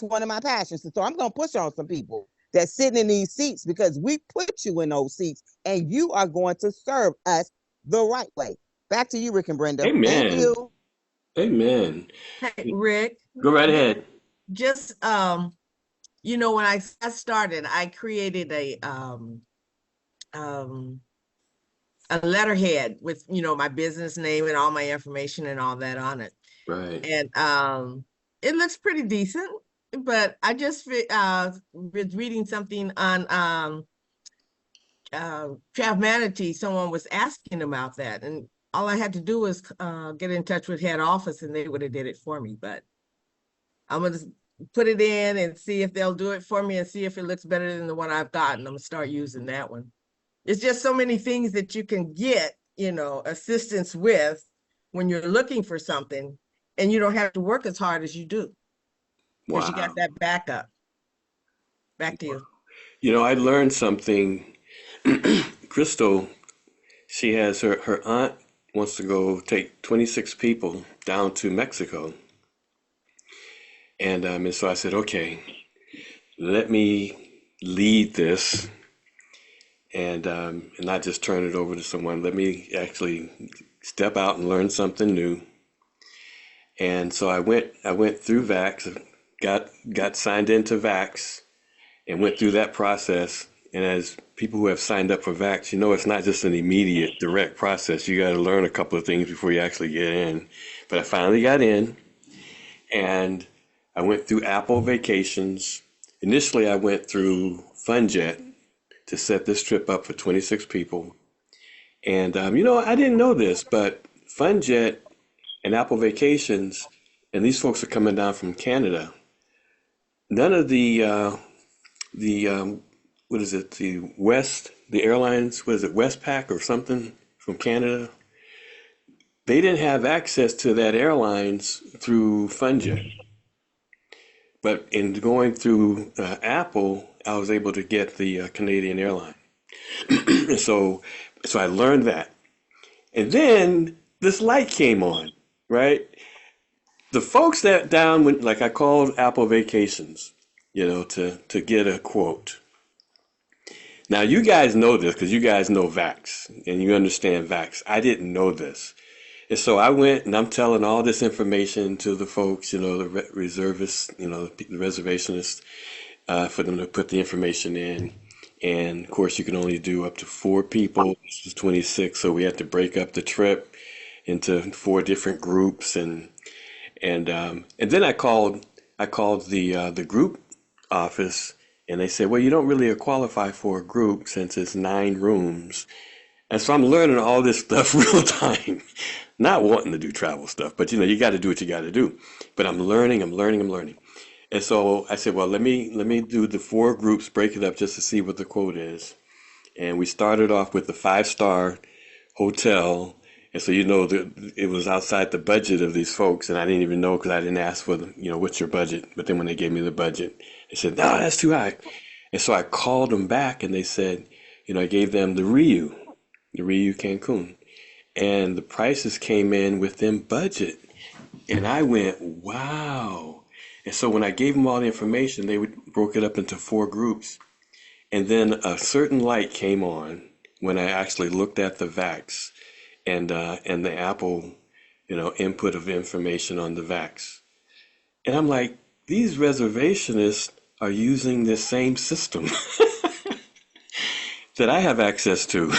one of my passions. So I'm gonna push on some people that's sitting in these seats, because we put you in those seats and you are going to serve us the right way. Back to you, Rick and Brenda. Thank Amen. you. Amen. Hey, Rick, Go right ahead. just you know, when I started, I created a letterhead with, you know, my business name and all my information and all that on it. Right. And it looks pretty decent, but I just was reading something on Manatee. Someone was asking about that, and all I had to do was get in touch with head office and they would have did it for me. But I'm gonna put it in and see if they'll do it for me and see if it looks better than the one I've got, and I'm gonna start using that one. It's just so many things that you can get, you know, assistance with when you're looking for something, and you don't have to work as hard as you do because you got that backup. Back to you. You know, I learned something. Crystal, she has her aunt wants to go take 26 people down to Mexico. And so I said, okay, let me lead this and not just turn it over to someone. Let me actually step out and learn something new. And so I went through VAX, got signed into VAX, and went through that process. And as people who have signed up for VAX, you know, it's not just an immediate, direct process. You got to learn a couple of things before you actually get in. But I finally got in, and I went through Apple Vacations. Initially, I went through FunJet to set this trip up for 26 people. And, you know, I didn't know this, but FunJet and Apple Vacations, and these folks are coming down from Canada. None of the what is it, the airlines, what is it, Westpac or something from Canada? They didn't have access to that airlines through FunJet. But in going through Apple, I was able to get the Canadian airline. so I learned that. And then this light came on, right? The folks that down, when, like I called Apple Vacations, you know, to get a quote. Now, you guys know this because you guys know VAX and you understand VAX. I didn't know this. And so I went and I'm telling all this information to the folks, you know, the reservists, you know, the reservationists, for them to put the information in. And of course, you can only do up to 4 people. This was 26, so we had to break up the trip into 4 different groups. And then I called the group office, and they said, well, you don't really qualify for a group since it's 9 rooms. And so I'm learning all this stuff real time, not wanting to do travel stuff, but you know, you got to do what you got to do. But I'm learning. And so I said, well, let me do the 4 groups, break it up just to see what the quote is. And we started off with the 5-star hotel. And so, you know, it was outside the budget of these folks. And I didn't even know because I didn't ask for the, you know, what's your budget? But then when they gave me the budget, they said, no, that's too high. And so I called them back and they said, you know, I gave them the Riu Cancun. And the prices came in within budget. And I went, wow. And so when I gave them all the information, broke it up into 4 groups. And then a certain light came on when I actually looked at the VAX and the Apple, input of information on the VAX. And I'm like, these reservationists are using this same system that I have access to.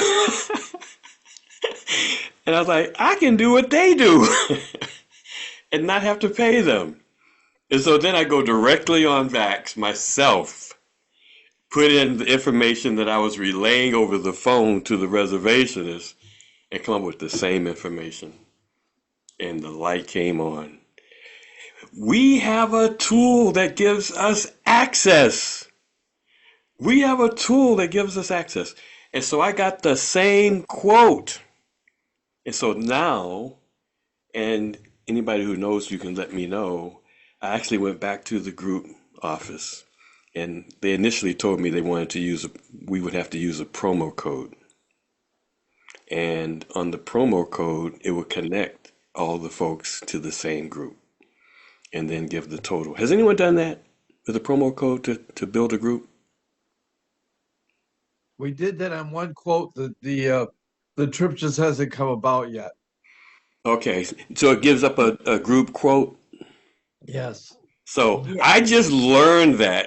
And I was like, I can do what they do and not have to pay them. And so then I go directly on VAX myself, put in the information that I was relaying over the phone to the reservationist, and come up with the same information. And the light came on. We have a tool that gives us access. We have a tool that gives us access. And so I got the same quote. And so now, and anybody who knows, you can let me know, I actually went back to the group office. And they initially told me they wanted to we would have to use a promo code. And on the promo code, it would connect all the folks to the same group and then give the total. Has anyone done that with a promo code to build a group? We did that on one quote. The trip just hasn't come about yet. Okay, so it gives up a group quote. Yes. So I just learned that.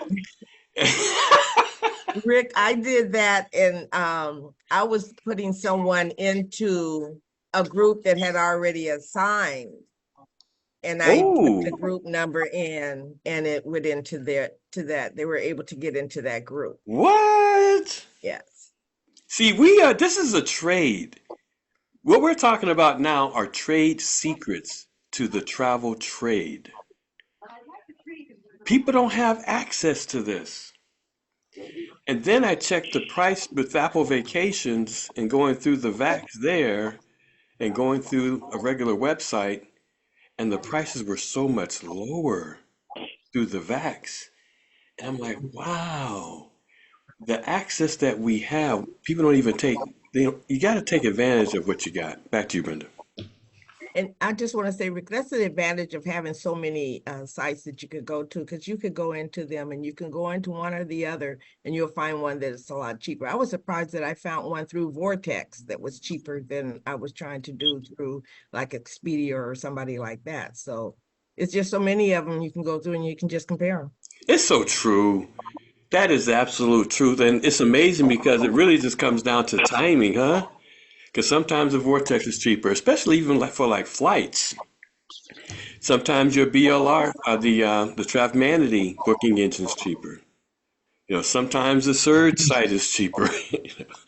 Rick, I did that, and I was putting someone into a group that had already assigned, and I put the group number in, and it went into that. They were able to get into that group. What? Yes. See, this is a trade. What we're talking about now are trade secrets to the travel trade. People don't have access to this. And then I checked the price with Apple Vacations and going through the VAX there and going through a regular website, and the prices were so much lower through the VAX. And I'm like, wow, the access that we have, people don't even take. You got to take advantage of what you got. Back to you, Brenda. And I just want to say, Rick, that's the advantage of having so many sites that you could go to, because you could go into them and you can go into one or the other and you'll find one that's a lot cheaper. I was surprised that I found one through Vortex that was cheaper than I was trying to do through like Expedia or somebody like that. So it's just so many of them you can go through and you can just compare them. It's so true. That is absolute truth. And it's amazing because it really just comes down to timing, huh? Because sometimes the Vortex is cheaper, especially even for flights. Sometimes your BLR, the Travemanity booking engine's cheaper. Sometimes the Surge site is cheaper.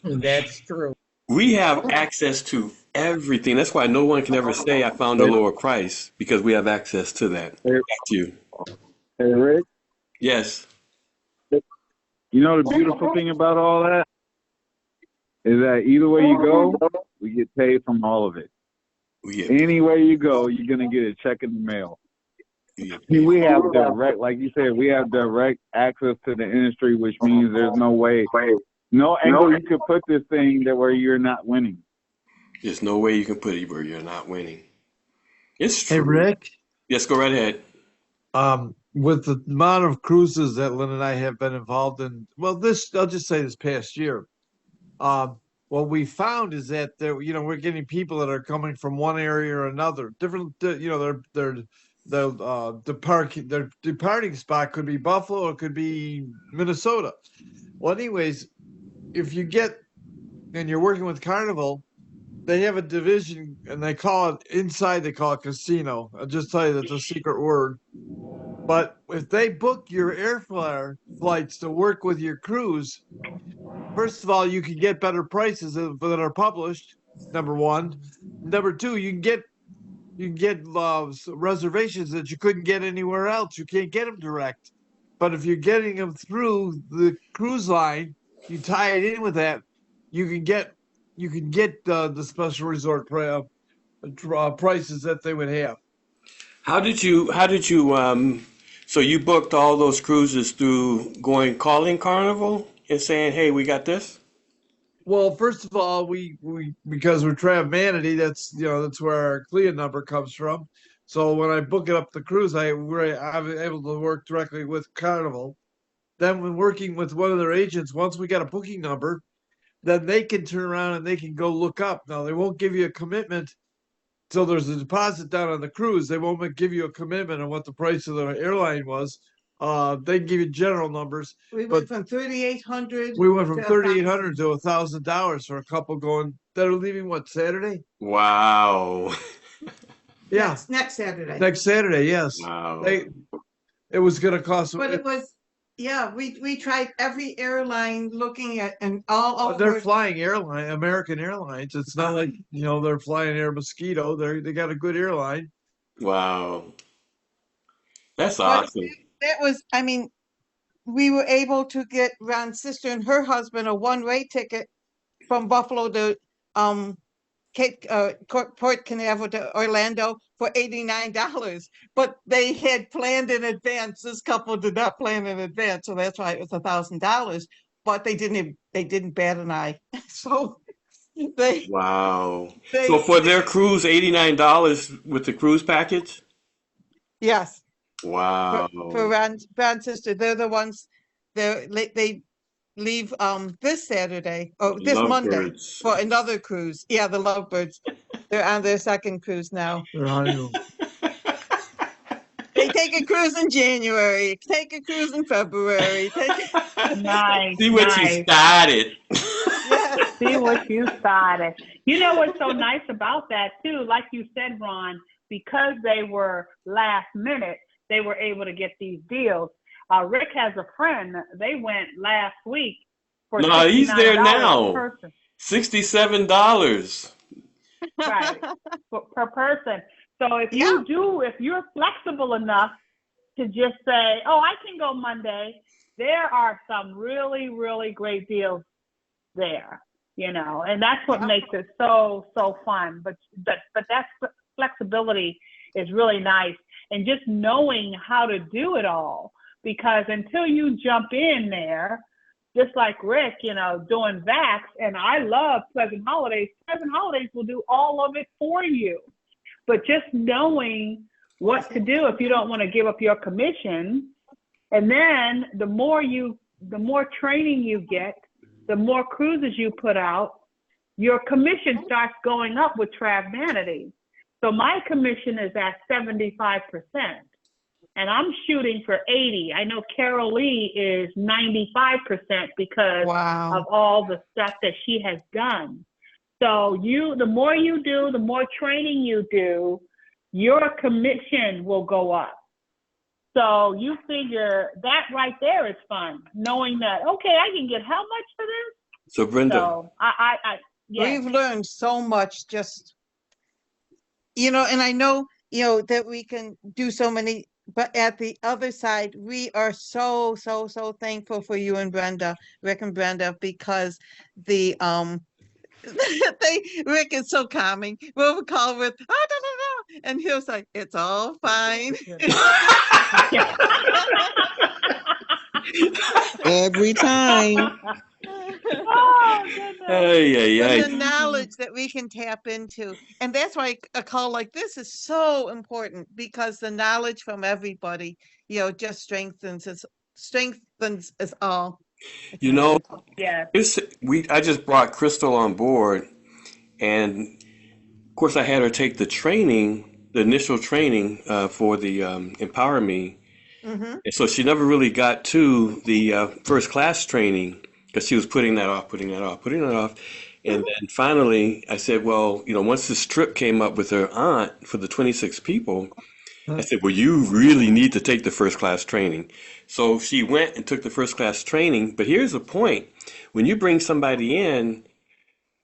That's true. We have access to everything. That's why no one can ever say I found a lower price, because we have access to that. Back to you. Hey, Rick. Yes. You know the beautiful thing about all that is that either way you go, we get paid from all of it. Any way you go, you're gonna get a check in the mail. We have direct, like you said, we have direct access to the industry, which means there's no way, no angle you could put this thing where you're not winning. There's no way you can put it where you're not winning. It's true. Hey, Rick. Yes, go right ahead. With the amount of cruises that Lynn and I have been involved in, well, I'll just say this past year, what we found is that we're getting people that are coming from one area or another, different, their departing spot could be Buffalo, or it could be Minnesota. Well, anyways, if you and you're working with Carnival, they have a division, and they call it casino. I'll just tell you that's a secret word. But if they book your airfare flights to work with your cruise, first of all, you can get better prices that are published. Number one. Number two, you can get reservations that you couldn't get anywhere else. You can't get them direct. But if you're getting them through the cruise line, you tie it in with that. You can get the special resort prices that they would have. How did you so you booked all those cruises through calling Carnival and saying, "Hey, we got this"? Well, first of all, we because we're Travemanity, that's where our CLIA number comes from. So when I book it up the cruise, I'm able to work directly with Carnival. Then when working with one of their agents, once we got a booking number, then they can turn around and they can go look up. Now, they won't give you a commitment till there's a deposit down on the cruise. They won't give you a commitment on what the price of the airline was. They can give you general numbers. We But went from 3,800. we went from to $3,800 to $1,000 for a couple going that are leaving what, Saturday? Wow. Yeah, next Saturday. next Saturday. Yes, Wow. it was going to cost. But it was, yeah, we tried every airline looking at and all They're over. flying American Airlines. It's not like they're flying Air Mosquito. They got a good airline. Wow. That's But awesome. that was, I mean, we were able to get Ron's sister and her husband a one-way ticket from Buffalo to Port Canaveral to Orlando for $89, but they had planned in advance. This couple did not plan in advance, so that's why it was $1,000. But they didn't bat an eye. So Wow. So for their cruise, $89 with the cruise package? Yes. Wow. For Ron's sister, they're the ones they leave this Saturday or this Monday Lovebirds. for another cruise. Yeah, the Lovebirds. They're on their second cruise now. They take a cruise in January, take a cruise in February. Nice. See what you started. See what you started. You know what's so nice about that too? Like you said, Ron, because they were last minute, they were able to get these deals. Rick has a friend. They went last week for No, he's there $69 now. per person. $67. Right, per person. So if you're flexible enough to just say, oh, I can go Monday, there are some really, really great deals there, and that's what makes it so fun. But that flexibility is really nice, and just knowing how to do it all, because until you jump in there, just like Rick, doing VAX, and I love Pleasant Holidays. Pleasant Holidays will do all of it for you. But just knowing what to do if you don't want to give up your commission, and then the more training you get, the more cruises you put out, your commission starts going up with Travanity. So my commission is at 75%, and I'm shooting for 80. I know Carol Lee is 95% because of all the stuff that she has done. So the more you do, the more training you do, your commission will go up. So you figure that right there is fun, knowing that, okay, I can get how much for this? So Brenda. So We've learned so much just, and I know, that we can do so many, but at the other side, we are so thankful for you and Brenda, Rick and Brenda, because the, Rick is so calming. We'll call with and he'll say, it's all fine. Every time. The knowledge that we can tap into. And that's why a call like this is so important, because the knowledge from everybody, just strengthens us all. I just brought Crystal on board, and of course I had her take the initial training for the Empower Me. Mm-hmm. And so she never really got to the first class training because she was putting that off. And then finally I said, well, once this trip came up with her aunt for the 26 people, I said, well, you really need to take the first class training. So she went and took the first class training. But here's the point. When you bring somebody in,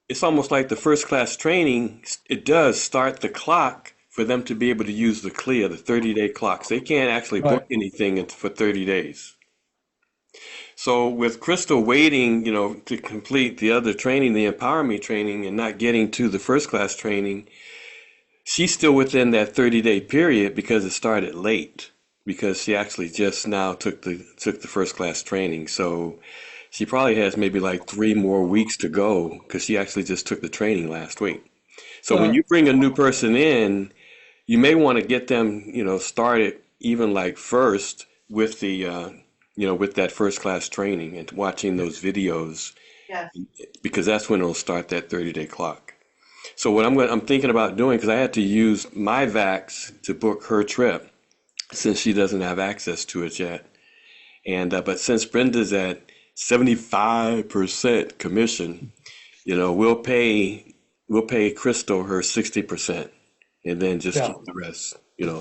it's almost like the first class training, it does start the clock for them to be able to use the CLIA, the 30-day clocks. They can't actually book anything for 30 days. So with Crystal waiting, to complete the other training, the Empower Me training, and not getting to the first class training, she's still within that 30-day period because it started late, because she actually just now took the first class training. So she probably has maybe like 3 more weeks to go because she actually just took the training last week. So when you bring a new person in, you may want to get them, started even like first with the, with that first class training and watching those videos Yes. because that's when it'll start that 30-day clock. So what I'm thinking about doing, because I had to use my Vax to book her trip since she doesn't have access to it yet. And but since Brenda's at 75% commission, we'll pay Crystal her 60% and then just Yeah. keep the rest.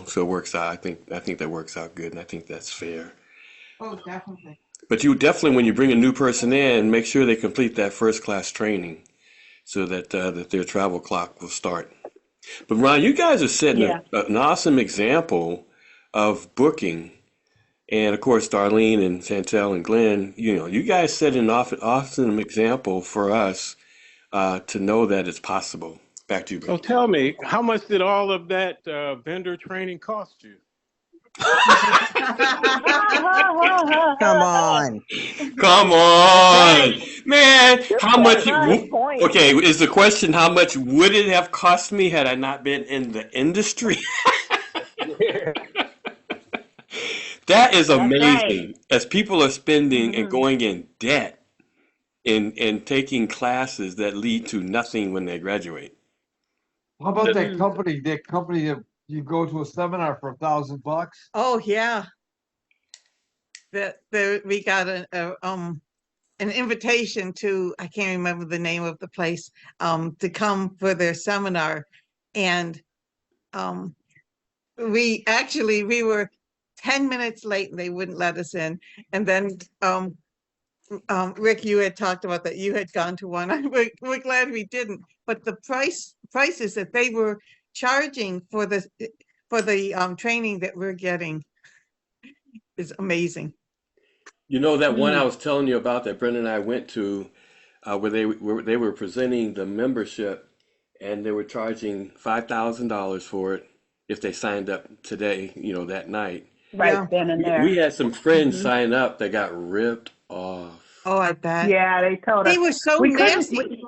So it works out. I think that works out good, and I think that's fair. Oh, definitely. But you definitely, when you bring a new person in, make sure they complete that first class training so that their travel clock will start. But Ron, you guys are setting Yeah. an awesome example of booking. And of course, Darlene and Chantel and Glenn, you guys set an awesome example for us to know that it's possible. Back to you, So Brenda. tell me, how much did all of that vendor training cost you? Come on. Come on, man. Good How much? point. Good point. Okay, is the question how much would it have cost me had I not been in the industry? That is That's right. amazing. As people are spending and Mhm. going in debt and taking classes that lead to nothing when they graduate. How about that Mhm. company? That company that you go to a seminar for $1,000? Oh, yeah. We got an invitation to, I can't remember the name of the place, to come for their seminar. And we were 10 minutes late and they wouldn't let us in. And then Rick, you had talked about that you had gone to one. We're glad we didn't. But the prices that they were charging for the training that we're getting is amazing. That one I Mm. was telling you about that Brenda and I went to, where they were presenting the membership, and they were charging $5,000 for it if they signed up today, that night. Right Yeah. then and We there. had some friends Mhm. sign up that got ripped off. Oh, I bet. Yeah, they told They us were so we couldn't. nasty.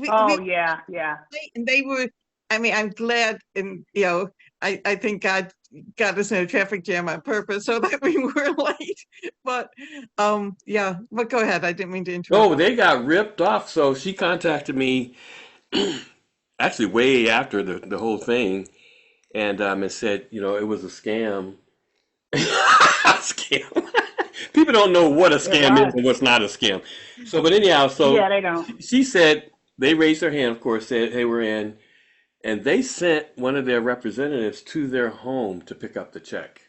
Oh We yeah. and they were, I mean, I'm glad, and I think God got us in a traffic jam on purpose so that we were late. But yeah, but go ahead. I didn't mean to interrupt. No, they got ripped off. So she contacted me actually way after the whole thing, and said, it was a scam. A scam. People don't know what a It scam is was. and what's not a scam. So, but anyhow, Yeah, they don't. she said they raised their hand, of course, said they were in, and they sent one of their representatives to their home to pick up the check.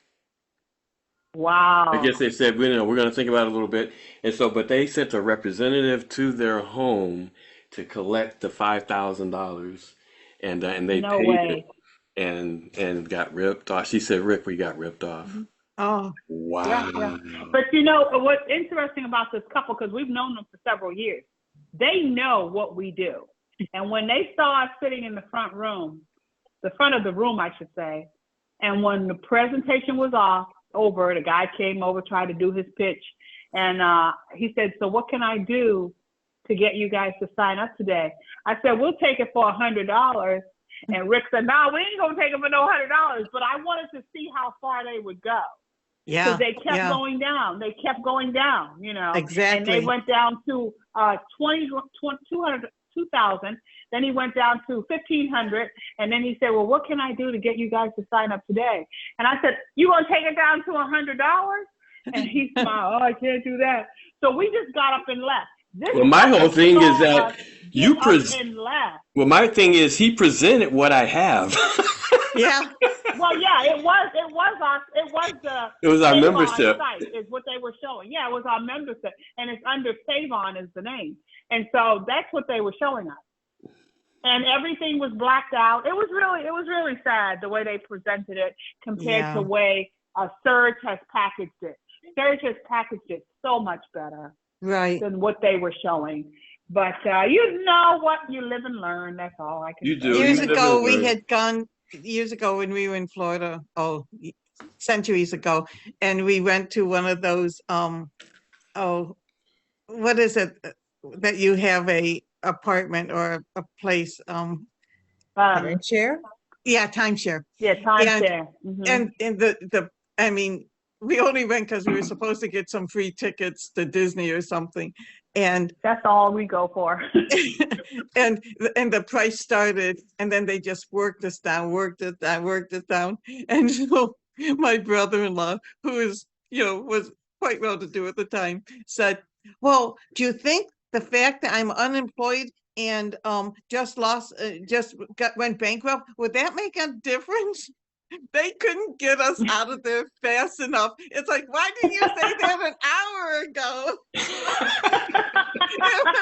I Wow. guess they said, we're going to think about it a little bit. And so, but they sent a representative to their home to collect the $5,000, and they No paid it way. and got ripped off. She said, Rick, we got ripped off. Mhm. Oh, Wow. Yeah. But what's interesting about this couple, because we've known them for several years, they know what we do. And when they saw us sitting in the front of the room, I should say, and when the presentation was over, the guy came over, tried to do his pitch, and he said, so what can I do to get you guys to sign up today? I said, we'll take it for $100. And Rick said, no, we ain't gonna take it for no $100. But I wanted to see how far they would go. yeah. Because they kept Yeah, going down. They kept going down, And they exactly. went down to 2,000. Then he went down to 1,500. And then he said, well, what can I do to get you guys to sign up today? And I said, you gonna take it down to $100? And he smiled, oh, I can't do that. So we just got up and left. Well, my whole thing is saw that us you get up and left. Well, my thing is he presented what I have. Yeah. Well, yeah, it was the It was our Savon membership. site is what they were showing. Yeah, it was our membership, and it's under Savon is the name, and so that's what they were showing us. And everything was blacked out. It was really sad the way they presented it compared Yeah. to the way Surge has packaged it. Surge has packaged it so much better Right. than what they were showing. But you know what? You live and learn. That's all I can You say. do. Years You live ago, and we learn. had gone, years ago when we were in Florida, centuries ago, and we went to one of those, what is it that you have a apartment or a place? Timeshare? Yeah, timeshare. Yeah, timeshare. And I mean, we only went because we were supposed to get some free tickets to Disney or something. And that's all we go for. and the price started, and then they just worked us down, worked us down, worked us down. And so my brother-in-law, who is, was quite well to do at the time, said, well, do you think the fact that I'm unemployed and went bankrupt, would that make a difference? They couldn't get us out of there fast enough. It's like, why didn't you say that an hour ago? It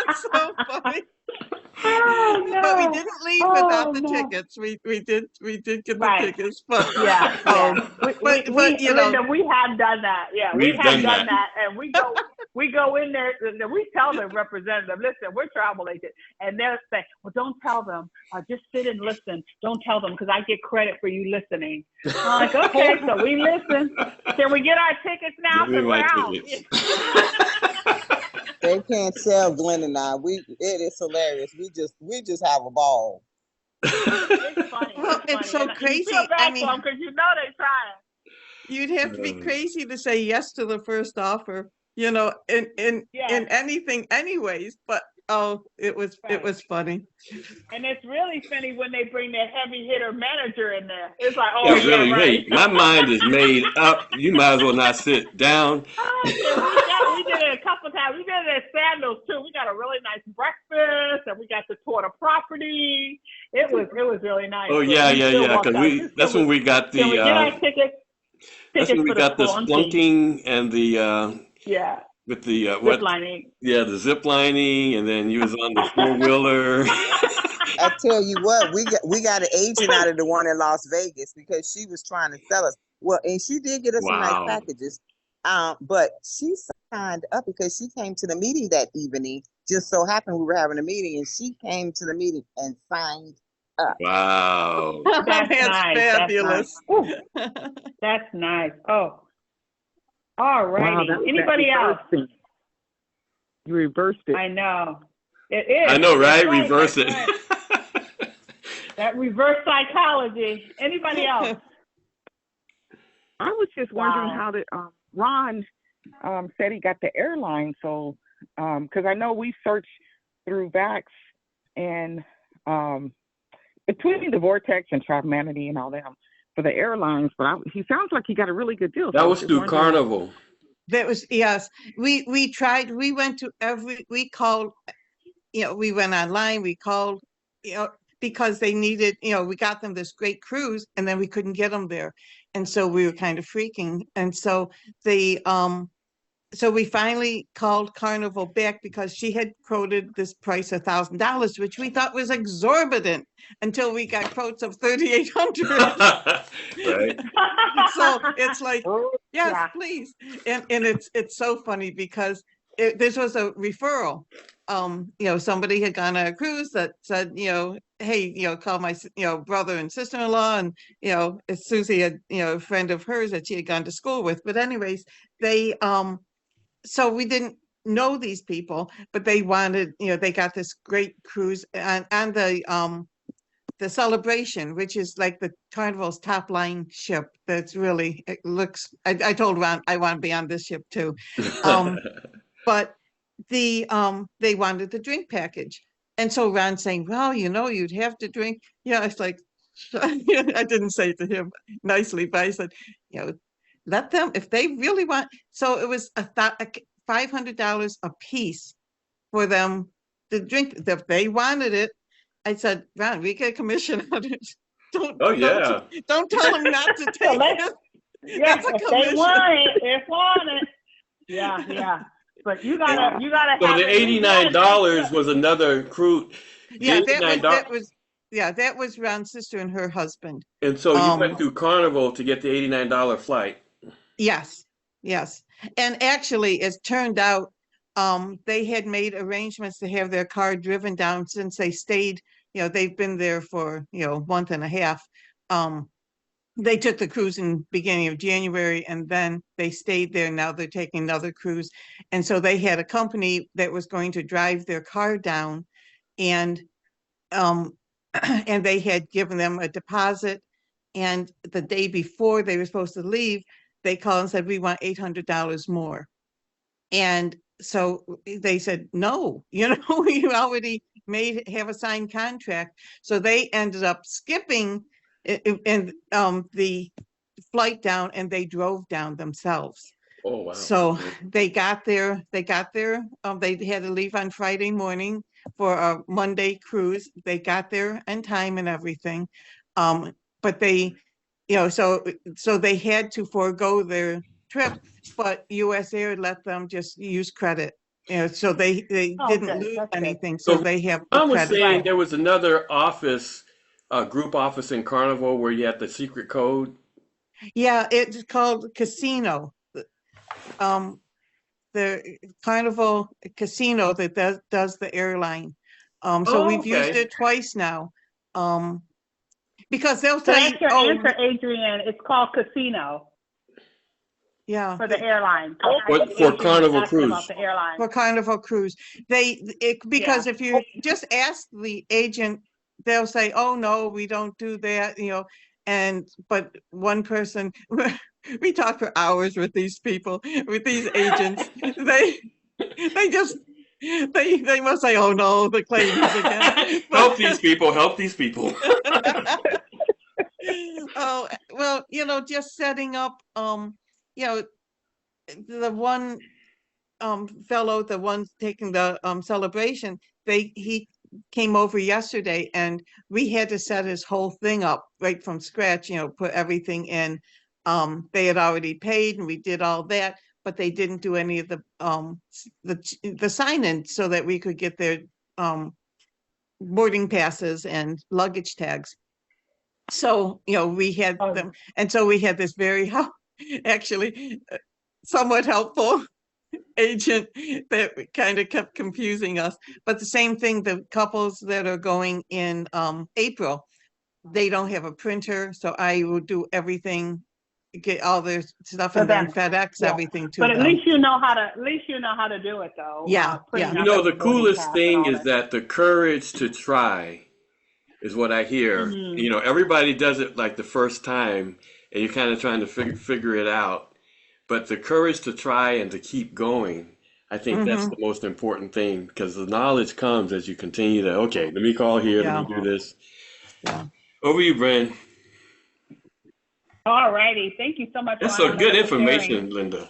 was so funny. Oh, no. But we didn't leave without the tickets. We did get the tickets, but yeah. Linda, we have done that. Yeah, we have done that, and we go in there. We tell the representative, listen, we're travel agents, and they'll say, well, don't tell them. Just sit and listen. Don't tell them because I get credit for you listening. I'm like, okay, so we listen. Can we get our tickets now? Because we're out. They can't sell Glenn and I. It is hilarious. We just have a ball. It's funny. Well, it's so crazy. You feel bad for them because you know they're trying. You'd have to be crazy to say yes to the first offer, in anything anyways, but it was funny. And it's really funny when they bring that heavy hitter manager in there. It's like, really, right. hey, my mind is made up. You might as well not sit down. We did it a couple times. We did it at Sandals too. We got a really nice breakfast, and we got to tour the property. It was really nice. Oh yeah. Because that's when we got the. Can we get our tickets? That's when we got the splunking and the. With the zip lining. Yeah, the zip lining, and then you was on the 4-wheeler. I tell you what, we got an agent out of the one in Las Vegas because she was trying to sell us. Well, and she did get us some nice packages. But she signed up because she came to the meeting that evening. Just so happened we were having a meeting, and she came to the meeting and signed up. Wow, that's nice. Fabulous. That's nice. Oh. All righty. Wow, anybody else? You reversed it. I know. It is. I know, right? Reverse it. Right. That reverse psychology. Anybody else? I was just wondering how did Ron said he got the airline. So, because I know we searched through VAX and between the Vortex and Travelmanity and all that. For the airlines, but he sounds like he got a really good deal. That was through Carnival. That was, yes. We tried, we went to we called, we went online, we called, because they needed, we got them this great cruise and then we couldn't get them there. And so we were kind of freaking. And so so we finally called Carnival back because she had quoted this price of $1,000, which we thought was exorbitant until we got quotes of $3,800. Right. So it's like, yes, please. And it's so funny because this was a referral. Somebody had gone on a cruise that said, hey, call my, brother and sister-in-law, and, Susie had, a friend of hers that she had gone to school with. But anyways, they, so we didn't know these people, but they wanted, they got this great cruise on the Celebration, which is like the Carnival's top line ship. That's really, it looks, I told Ron, I want to be on this ship too. But they wanted the drink package. And so Ron's saying, well, you'd have to drink. It's like, I didn't say it to him nicely, but I said, let them, if they really want. So it was $500 a piece for them to drink. If they wanted it, I said, Ron, we get a commission on it. Don't tell them not to take it. Yeah, if they want it. Yeah. But you gotta so have the $89 was another cruise. Yeah, that was Ron's sister and her husband. And so you went through Carnival to get the $89 flight. Yes. And actually, it turned out they had made arrangements to have their car driven down since they stayed, they've been there for, a month and a half. They took the cruise in beginning of January and then they stayed there. Now they're taking another cruise. And so they had a company that was going to drive their car down, and they had given them a deposit. And the day before they were supposed to leave, they called and said, we want $800 more. And so they said, no, you know, you already have a signed contract. So they ended up skipping and the flight down, and they drove down themselves. Oh, wow. So they got there, they had to leave on Friday morning for a Monday cruise. They got there in time and everything. But they, you know, so they had to forego their trip, but US Air let them just use credit. You know, so they didn't good. lose That's good. anything. So So they have the Ron was credit. saying Right. there was another office, group office in Carnival where you had the secret code. Yeah, it's called Casino. The Carnival Casino that does the airline. So Oh, we've used okay. it twice now. Because they'll So say, that's your oh, answer, Adrienne. It's called Casino yeah, for the airline. What, for Adrienne was Carnival asking Cruise? about the airline. for Carnival Cruise. Because if you just ask the agent, they'll say, oh, no, we don't do that, you know. But one person, we talk for hours with these people, with these agents. They just, they must say, oh, no, the claims again. Help these people, help these people. Oh, well, you know, just setting up, you know, the one fellow, the one taking the celebration, he came over yesterday, and we had to set his whole thing up right from scratch, you know, put everything in. They had already paid, and we did all that, but they didn't do any of the sign-in so that we could get their boarding passes and luggage tags. So, you know, we had them, and so we had this very actually somewhat helpful agent that kind of kept confusing us. But the same thing, the couples that are going in April, they don't have a printer, so I will do everything, get all their stuff, For and then them. FedEx Yeah. everything to But at them. least you know how to do it though. Yeah, Printing yeah. You out know, the the boarding coolest pass and thing all is that the courage to try is what I hear. Mhm. You know, everybody does it like the first time, and you're kind of trying to figure it out. But the courage to try and to keep going, I think that's the most important thing, because the knowledge comes as you continue to, okay, let me call here, let Yeah. me do this. Yeah. Over you, Bren. All righty. Thank you so much, That's Ron some and good Linda, for information, sharing. Linda.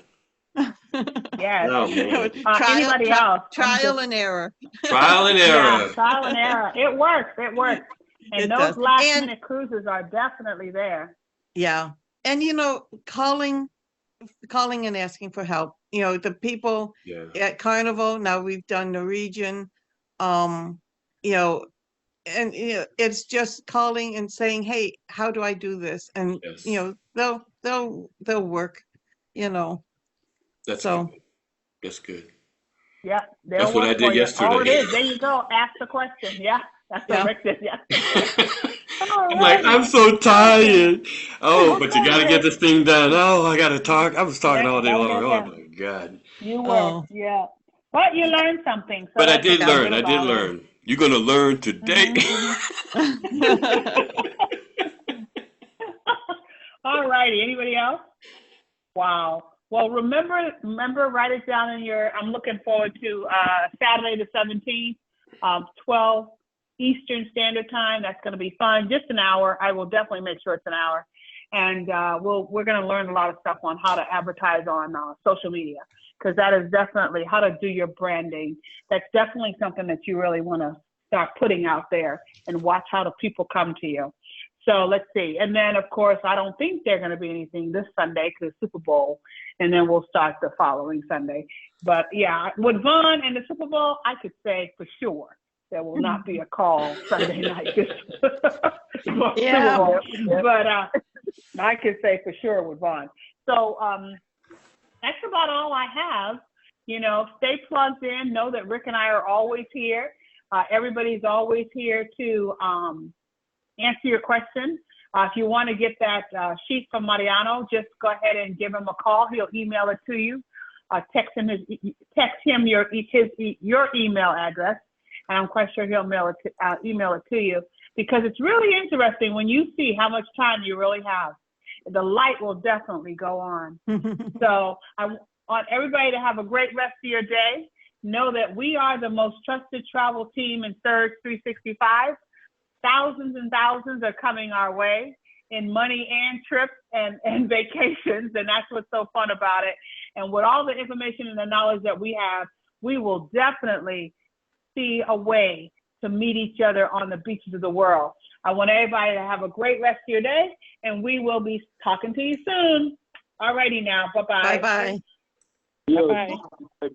Yes. Oh, man. Anybody else? Trial and error. Trial and Yeah, error. trial and error. It works. It works. And It those does. last And minute cruises are definitely there. yeah, and you know, calling and asking for help. You know, the people Yeah. at Carnival, now we've done Norwegian, you know, and you know, it's just calling and saying, hey, how do I do this? And Yes. you know, they'll work, you know. That's So good. That's good. Yeah, they'll That's what I work for did you. All it yesterday. is, there you go. Ask the question. Yeah, that's what Yeah. Rick did yesterday. I'm like, I'm so tired. Oh, but you got to Okay, get Rick. this thing done. Oh, I got to talk. I was talking Yeah, all day yeah, long. yeah, Oh, yeah. my God. You were, Oh, yeah. But you learned something, so But I that's did what feel learn. good I did about it. learn. You're going to learn today. All righty. Anybody else? Wow. Well, remember, write it down in your, I'm looking forward to Saturday the 17th, 12 Eastern Standard Time. That's going to be fun. Just an hour. I will definitely make sure it's an hour. And we're going to learn a lot of stuff on how to advertise on social media, because that is definitely how to do your branding. That's definitely something that you really want to start putting out there, and watch how the people come to you. So let's see. And then, of course, I don't think there's going to be anything this Sunday because it's Super Bowl, and then we'll start the following Sunday. But yeah, with Vaughn and the Super Bowl, I could say for sure there will not be a call Sunday night for Yeah. Super Bowl. But I could say for sure with Vaughn. So that's about all I have. You know, stay plugged in. Know that Rick and I are always here. Everybody's always here to answer your question. If you want to get that sheet from Mariano, just go ahead and give him a call. He'll email it to you. Text him your email address, and I'm quite sure he'll email it to you, because it's really interesting when you see how much time you really have. The light will definitely go on. So want everybody to have a great rest of your day. Know that we are the most trusted travel team in Surge 365. Thousands and thousands are coming our way in money and trips and vacations, and that's what's so fun about it. And with all the information and the knowledge that we have, we will definitely see a way to meet each other on the beaches of the world. I want everybody to have a great rest of your day, and we will be talking to you soon. All righty now. Bye-bye. Bye-bye. Yeah. Bye-bye.